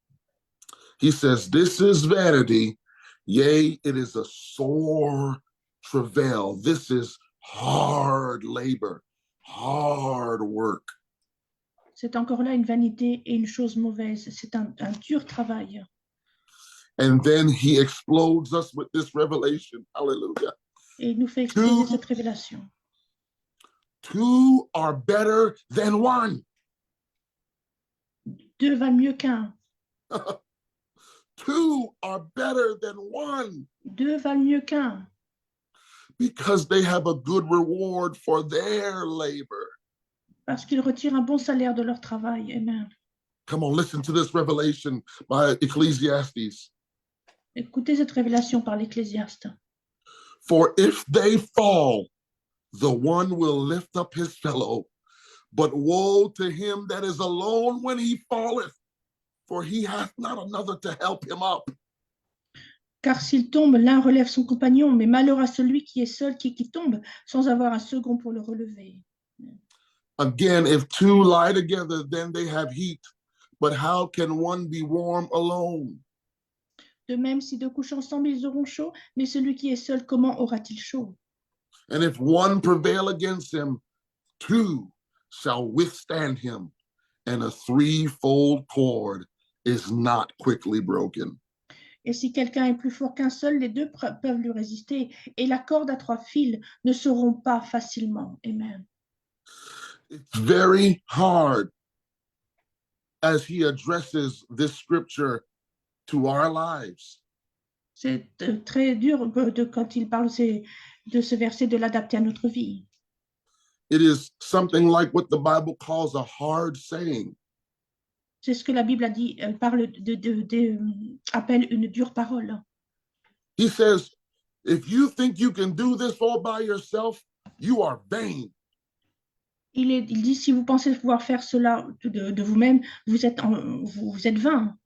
He says, this is vanity, yea, it is a sore travail. This is hard labor, hard work. C'est encore là une vanité et une chose mauvaise. C'est un dur travail. And then he explodes us with this revelation. Hallelujah. Et il nous fait exploser cette révélation. Two are better than one. Deux valent mieux qu'un. Two are better than one. Deux valent mieux qu'un. Because they have a good reward for their labor. Parce qu'ils retirent un bon salaire de leur travail. Amen. Come on, listen to this revelation by Ecclesiastes. Écoutez cette révélation par l'Ecclésiaste. For if they fall, the one will lift up his fellow. But woe to him that is alone when he falleth, for he hath not another to help him up. Car s'il tombe, l'un relève son compagnon, mais malheur à celui qui est seul, qui tombe, sans avoir un second pour le relever. Again, if two lie together, then they have heat. But how can one be warm alone? De même, si deux couchent ensemble, ils auront chaud, mais celui qui est seul, comment aura-t-il chaud? And if one prevail against him, two shall withstand him, and a threefold cord is not quickly broken. Et si quelqu'un est plus fort qu'un seul, les deux peuvent lui résister, et la corde à 3 fils ne se rompt pas facilement. Amen. It's very hard as he addresses this scripture to our lives. C'est très dur quand il parle de ce verset de l'adapter à notre vie. It is something like what the Bible calls a hard saying. C'est ce que la Bible a dit, elle parle appelle une dure parole. He says, if you think you can do this all by yourself, you are vain. Il dit, si vous pensez pouvoir faire cela de vous-même, vous êtes vain.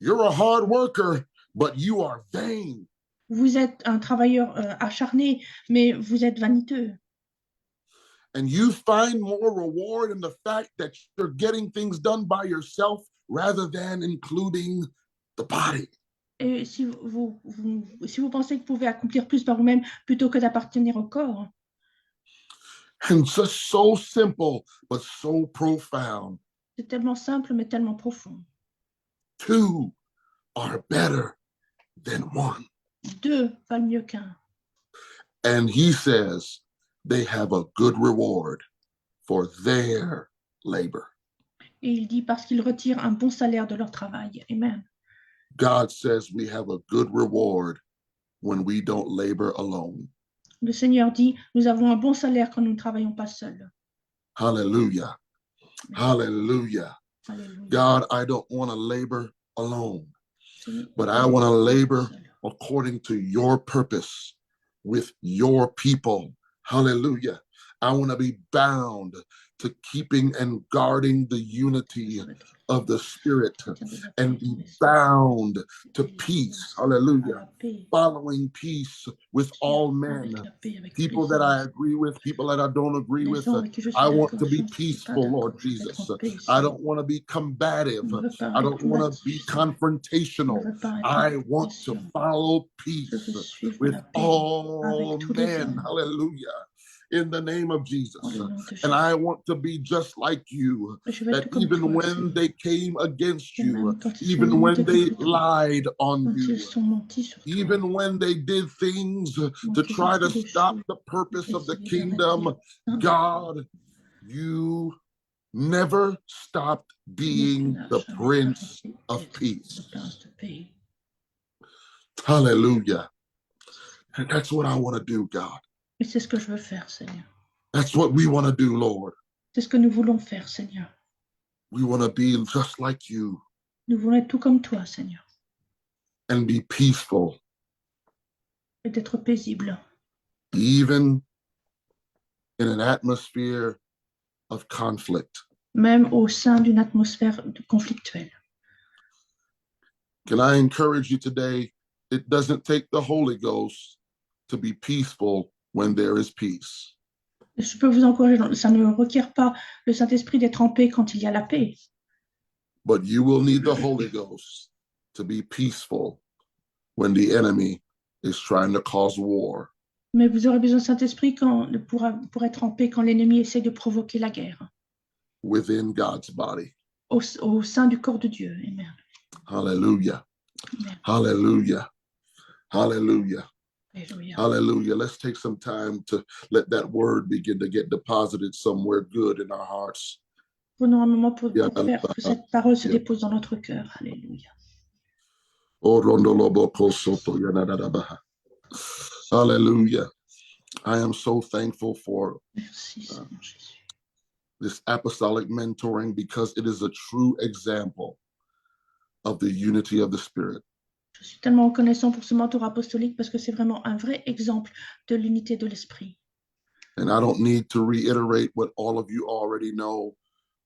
You're a hard worker, but you are vain. Vous êtes un travailleur acharné, mais vous êtes vaniteux. And you find more reward in the fact that you're getting things done by yourself rather than including the body. Et si vous pensez que vous pouvez accomplir plus par vous-même plutôt que d'appartenir au corps. And just so simple, but so profound. C'est tellement simple, mais tellement profond. Two are better than one. Deux valent mieux qu'un. And he says they have a good reward for their labor. Et il dit parce qu'ils retirent un bon salaire de leur travail. Amen. God says we have a good reward when we don't labor alone. Le Seigneur dit, nous avons un bon salaire quand nous ne travaillons pas seuls. Hallelujah. Hallelujah. Alléluia. God, I don't want to labor alone, but I want to labor according to your purpose with your people. Hallelujah. I want to be bound to keeping and guarding the unity of the Spirit and be bound to peace. Hallelujah. Following peace with all men. People that I agree with, people that I don't agree with. I want to be peaceful, Lord Jesus. I don't want to be combative. I don't want to be confrontational. I want to follow peace with all men. Hallelujah. In the name of Jesus. And I want to be just like you, that even when they came against you, even when they lied on you, even when they did things to try to stop the purpose of the kingdom, God, you never stopped being the Prince of Peace. Hallelujah. And that's what I want to do, God. Et c'est ce que je veux faire, Seigneur. That's what we want to do, Lord. C'est ce que nous voulons faire, Seigneur. We want to be just like you. Nous voulons être tout comme toi, Seigneur. And be peaceful. Et d'être paisible. Even in an atmosphere of conflict. Même au sein d'une atmosphère conflictuelle. Can I encourage you today? It doesn't take the Holy Ghost to be peaceful when there is peace. Je peux vous encourager, ça ne requiert pas le Saint-Esprit d'être en paix quand il y a la paix. But you will need the Holy Ghost to be peaceful when the enemy is trying to cause war. Mais vous aurez besoin du Saint-Esprit pour être en paix quand l'ennemi essaie de provoquer la guerre. Within God's body. Au sein du corps de Dieu. Amen. Hallelujah. Amen. Hallelujah. Hallelujah. Alléluia. Hallelujah. Let's take some time to let that word begin to get deposited somewhere good in our hearts. Prenons un moment pour faire que cette parole se dépose dans notre cœur. Alléluia. Hallelujah. I am so thankful for Merci, Seigneur Jésus. This apostolic mentoring because it is a true example of the unity of the Spirit. Je suis tellement reconnaissant pour ce mentor apostolique parce que c'est vraiment un vrai exemple de l'unité de l'esprit. And I don't need to reiterate what all of you already know,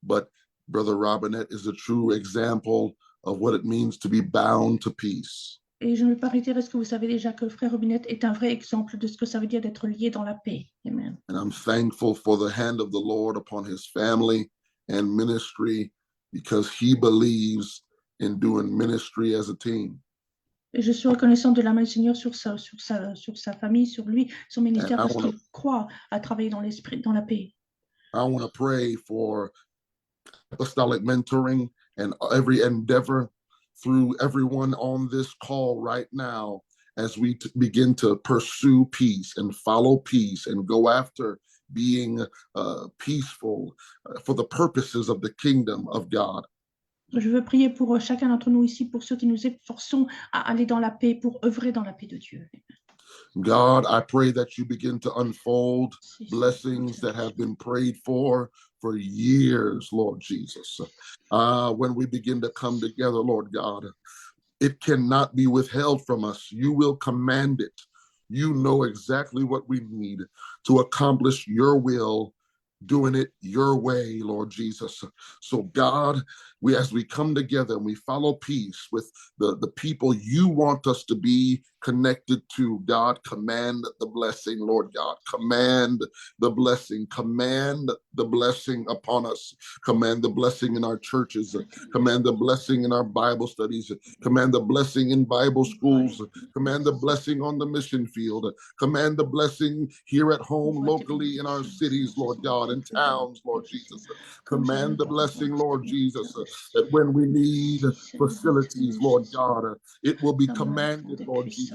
but Brother Robinette is a true example of what it means to be bound to peace. Et je ne vais pas réitérer ce que vous savez déjà, que le frère Robinette est un vrai exemple de ce que ça veut dire d'être lié dans la paix. Amen. And I'm thankful for the hand of the Lord upon his family and ministry because he believes in doing ministry as a team. Et je suis reconnaissant de la main du Seigneur sur sa famille, sur lui, son ministère, parce qu'il croit à travailler dans l'esprit, dans la paix. I want to pray for apostolic mentoring and every endeavor through everyone on this call right now as we begin to pursue peace and follow peace and go after being peaceful for the purposes of the kingdom of God. Je veux prier pour chacun d'entre nous ici, pour ceux qui nous efforçons à aller dans la paix, pour œuvrer dans la paix de Dieu. God, I pray that you begin to unfold blessings that have been prayed for years, Lord Jesus. When we begin to come together, Lord God, it cannot be withheld from us. You will command it. You know exactly what we need to accomplish your will, doing it your way, Lord Jesus. So God, as we come together and we follow peace with the people you want us to be connected to, God, command the blessing, Lord God. Command the blessing. Command the blessing upon us. Command the blessing in our churches. Command the blessing in our Bible studies. Command the blessing in Bible schools. Command the blessing on the mission field. Command the blessing here at home, locally in our cities, Lord God, and towns, Lord Jesus. Command the blessing, Lord Jesus, that when we need facilities, Lord God, it will be commanded, Lord Jesus.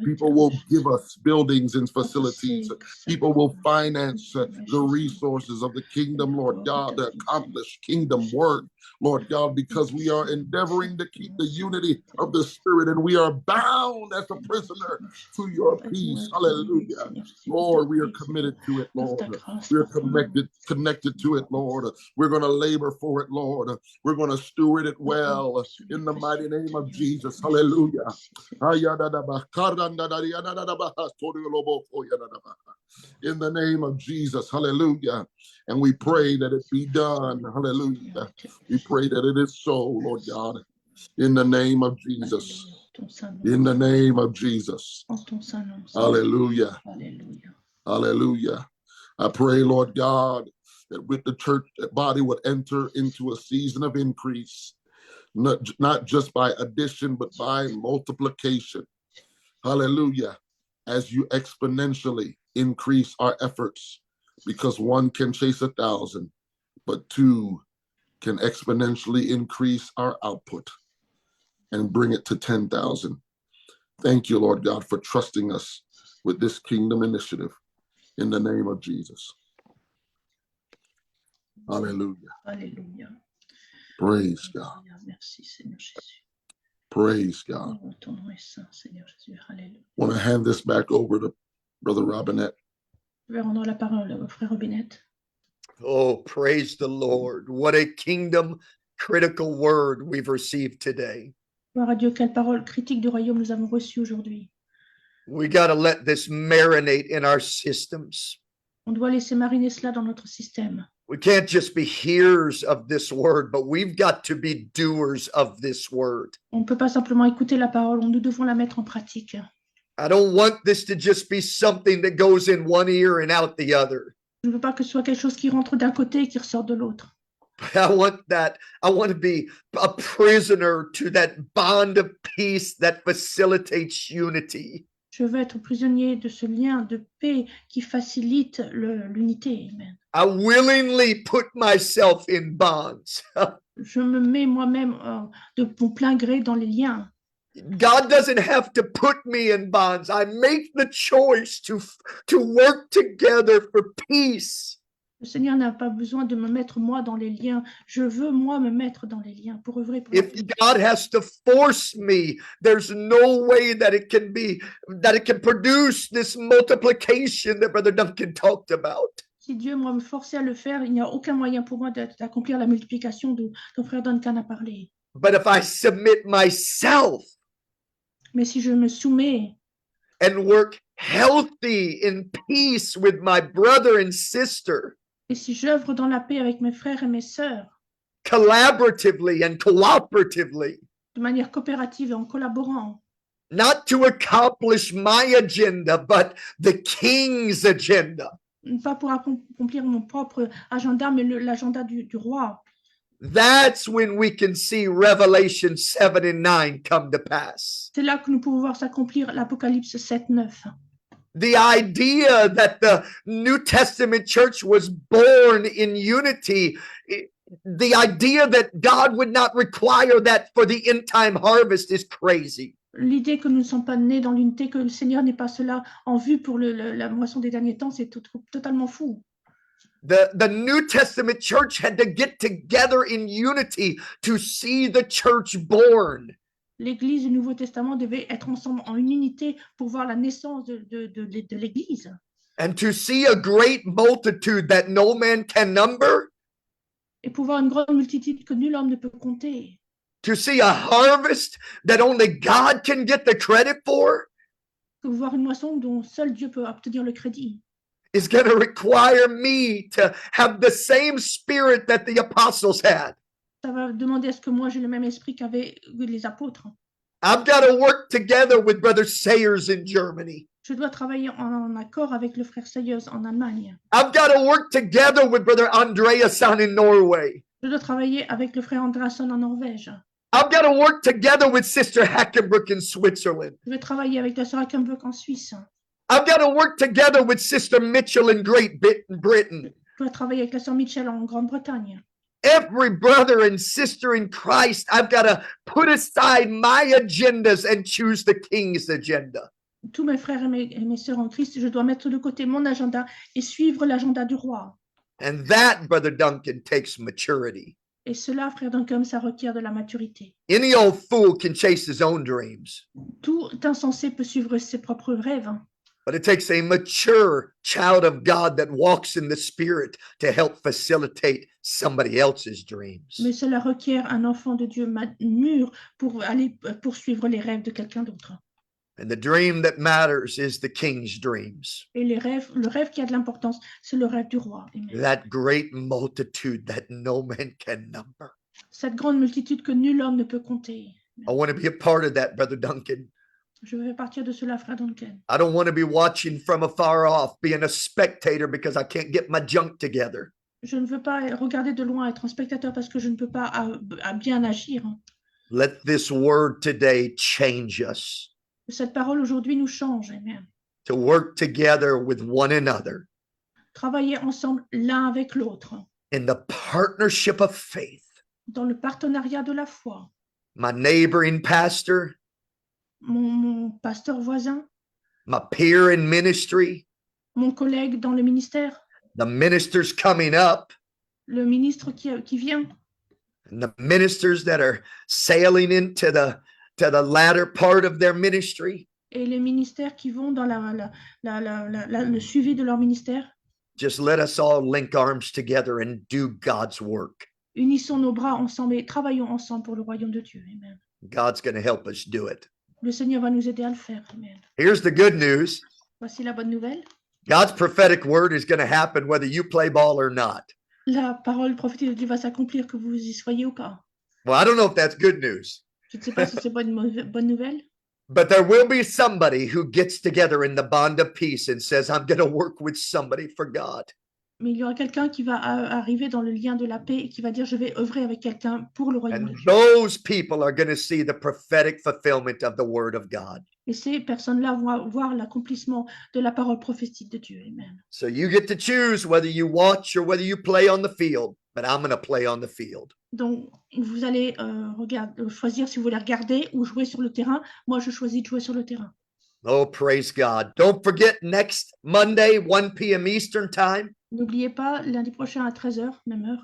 People will give us buildings and facilities. People will finance the resources of the kingdom, Lord God, to accomplish kingdom work, Lord God, because we are endeavoring to keep the unity of the Spirit and we are bound as a prisoner to your peace. Hallelujah. Lord, we are committed to it, Lord. We are connected to it, Lord. We're going to labor for it, Lord. We're going to steward it well in the mighty name of Jesus. Hallelujah. In the name of Jesus. Hallelujah. And we pray that it be done. Hallelujah. We pray that it is so, Lord God. In the name of Jesus. In the name of Jesus. Hallelujah. Hallelujah. I pray, Lord God, that with the church body would enter into a season of increase, not just by addition, but by multiplication. Hallelujah. As you exponentially increase our efforts, because one can chase 1,000, but two can exponentially increase our output and bring it to 10,000. Thank you, Lord God, for trusting us with this kingdom initiative in the name of Jesus. Hallelujah. Alléluia. Praise God. Merci Seigneur Jésus. Praise God. Oh, ton nom est saint, Seigneur Jésus. Alléluia. I want to hand this back over to Brother Robinette. Je vais rendre la parole au frère Robinette. Oh, praise the Lord. What a kingdom critical word we've received today. Gloire à Dieu, quelle parole critique du royaume nous avons reçue aujourd'hui. We got to let this marinate in our systems. On doit laisser mariner cela dans notre système. We can't just be hearers of this word, but we've got to be doers of this word. On ne peut pas simplement écouter la parole, nous devons la mettre en pratique. I don't want this to just be something that goes in one ear and out the other. Je ne veux pas que ce soit quelque chose qui rentre d'un côté et qui ressort de l'autre. But I want to be a prisoner to that bond of peace that facilitates unity. Je veux être prisonnier de ce lien de paix qui facilite l'unité. Amen. I willingly put myself in bonds. Je me mets moi-même de mon plein gré dans les liens. God doesn't have to put me in bonds. I make the choice to work together for peace. Le Seigneur n'a pas besoin de me mettre moi dans les liens. Je veux moi me mettre dans les liens pour œuvrer pour la If paix. God has to force me, there's no way that it can produce this multiplication that Brother Duncan talked about. Si Dieu moi me forçait à le faire, il n'y a aucun moyen pour moi d'accomplir la multiplication dont frère Duncan a parlé. But if I submit myself Mais si je me soumets and work healthy in peace with my brother and sister, et si j'œuvre dans la paix avec mes frères et mes sœurs, collaboratively and cooperatively, de manière coopérative et en collaborant, not to accomplish my agenda, but the king's agenda, pas pour accomplir mon propre agenda, mais l'agenda du roi. that's when we can see Revelation 7 and 9 come to pass. C'est là que nous pouvons voir s'accomplir l'Apocalypse 7, 9. The idea that the New Testament church was born in unity, the idea that God would not require that for the end time harvest is crazy. L'idée que nous ne sommes pas nés dans l'unité, que le Seigneur n'est pas cela en vue pour la moisson des derniers temps, c'est totalement fou. The New Testament church had to get together in unity to see the church born. L'Église du Nouveau Testament devait être ensemble en unité pour voir la naissance de l'Église. And to see a great multitude that no man can number, Et pour voir une grande multitude que nul homme ne peut compter. to see a harvest that only God can get the credit for, Que voir une moisson dont seul Dieu peut obtenir le crédit. is going to require me to have the same spirit that the apostles had. Ça va demander à ce que moi j'ai le même esprit qu'avaient les apôtres. I've got to work together with Brother Sayers in Germany. Je dois travailler en accord avec le frère Sayers en Allemagne. I've got to work together with Brother Andreasson in Norway. Je dois travailler avec le frère Andreasson en Norvège. I've got to work together with Sister Hackenbrook in Switzerland. Je vais travailler avec la sœur Hackenbrook en Suisse. I've got to work together with Sister Mitchell in Great Britain. Je dois travailler avec la sœur Mitchell en Grande-Bretagne. Every brother and sister in Christ, I've got to put aside my agendas and choose the King's agenda. Tous mes frères et mes sœurs en Christ, je dois mettre de côté mon agenda et suivre l'agenda du roi. And that, Brother Duncan, takes maturity. Et cela, frère Duncan, ça requiert de la maturité. Any old fool can chase his own dreams. Tout insensé peut suivre ses propres rêves. But it takes a mature child of God that walks in the Spirit to help facilitate somebody else's dreams. Mais cela requiert un enfant de Dieu mûr pour aller poursuivre les rêves de quelqu'un d'autre. And the dream that matters is the king's dreams. Et le rêve qui a de l'importance, c'est le rêve du roi. Amen. That great multitude that no man can number. Cette grande multitude que nul homme ne peut compter. I want to be a part of that, Brother Duncan. Je fais partir de cela, frère Duncan. I don't want to be watching from afar off, being a spectator because I can't get my junk together. Je ne veux pas regarder de loin, être un spectateur parce que je ne peux pas à bien agir. Let this word today change us Cette parole aujourd'hui nous change. Amen. to work together with one another Travailler ensemble l'un avec l'autre, in the partnership of faith. dans le partenariat de la foi. My neighboring pastor, Mon pasteur voisin, my peer in ministry, mon collègue dans le ministère, the ministers coming up, le ministre qui vient, and the ministers that are sailing into the latter part of their ministry. et les ministères qui vont dans le suivi de leur ministère. Just let us all link arms together and do God's work. Unissons nos bras ensemble et travaillons ensemble pour le royaume de Dieu. Amen. God's going to help us do it. Le Seigneur va nous aider à le faire. Amen. Here's the good news. Voici la bonne nouvelle. God's prophetic word is going to happen whether you play ball or not. La parole prophétique de Dieu va s'accomplir que vous y soyez ou pas. Well, I don't know if that's good news, Je ne sais pas si c'est bonne nouvelle, but there will be somebody who gets together in the bond of peace and says, I'm going to work with somebody for God. mais il y aura quelqu'un qui va arriver dans le lien de la paix et qui va dire je vais œuvrer avec quelqu'un pour le royaume de And Dieu. those people are going to see the prophetic fulfillment of the word of God. Et ces personnes-là vont voir l'accomplissement de la parole prophétique de Dieu. Amen. So you get to choose whether you watch or whether you play on the field, but I'm going to play on the field. Donc, vous allez choisir si vous voulez regarder ou jouer sur le terrain. Moi, je choisis de jouer sur le terrain. Oh, praise God. Don't forget next Monday, 1 p.m. Eastern time, N'oubliez pas, lundi prochain à 13h, même heure,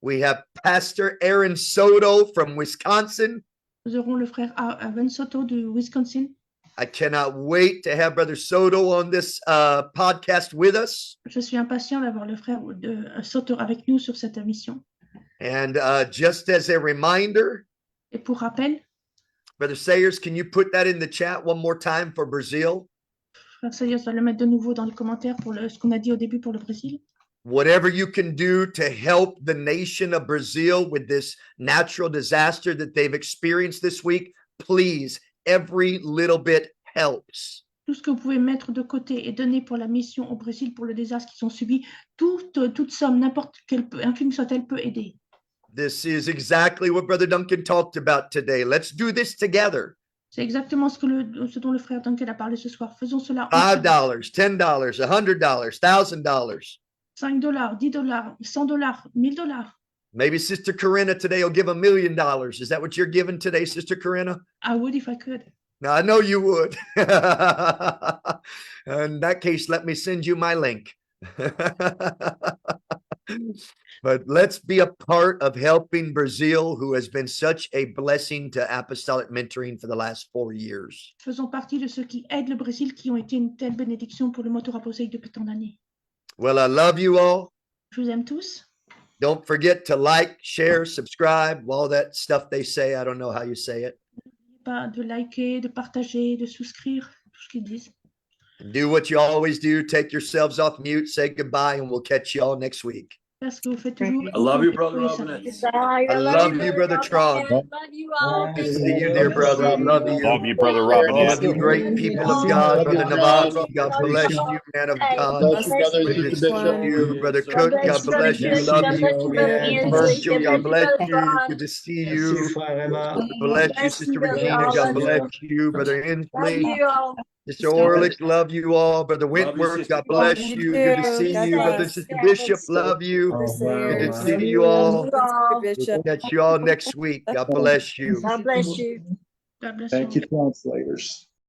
we have Pastor Aaron Soto from Wisconsin. nous aurons le frère Aaron Soto de Wisconsin. I cannot wait to have Brother Soto on this podcast with us. Je suis impatient d'avoir le frère Soto avec nous sur cette émission. And just as a reminder, Et pour rappel, Brother Sayers, can you put that in the chat one more time for Brazil? frère Sayers va le mettre de nouveau dans les commentaires pour ce qu'on a dit au début pour le Brésil. Whatever you can do to help the nation of Brazil with this natural disaster that they've experienced this week, please, every little bit helps. Tout ce que vous pouvez mettre de côté et donner pour la mission au Brésil, pour le désastre qu'ils ont subi, toute somme, n'importe quelle, infime soit-elle, peut aider. This is exactly what Brother Duncan talked about today. Let's do this together. C'est exactement ce dont le frère Duncan a parlé ce soir. Faisons cela $5, ensemble. $10, $100, $1,000. $5, $10, $100, $1000. Maybe Sister Corinna today will give $1 million. Is that what you're giving today, Sister Corinna? I would if I could. No, I know you would. In that case, let me send you my link. But let's be a part of helping Brazil, who has been such a blessing to apostolic mentoring for the last 4 years. Faisons partie de ceux qui aident le Brésil, qui ont été une telle bénédiction pour le moteur apostolique depuis tant d'années. Well, I love you all. Je vous aime tous. Don't forget to like, share, subscribe, all that stuff they say. I don't know how you say it. N'oubliez pas de liker, de partager, de souscrire, tout ce qu'ils disent. And do what you always do. Take yourselves off mute, say goodbye, and we'll catch you all next week. Parce que vous faites toujours. I love you, brother Oui, ça Robin. va. I love you, Brother Tron. Love you all. Good to see you, dear brother. I love you. Love you, Brother Robin. All Yes. of you great people of God, Brother Navas, God bless you, man of God. Bless you, brother. Good to see you, Brother Cook, God bless you, love you. Virgil, God bless you, good to see you. God bless you, Sister Regina, God bless you, Brother Inslee. Sister Orlick, love you all. Brother Wentworth, God bless you. Good to see you. Brother Sister Bishop, love you. Good to see you all. We'll catch you all next week. God bless you. God bless you. God bless Thank you. you, translators.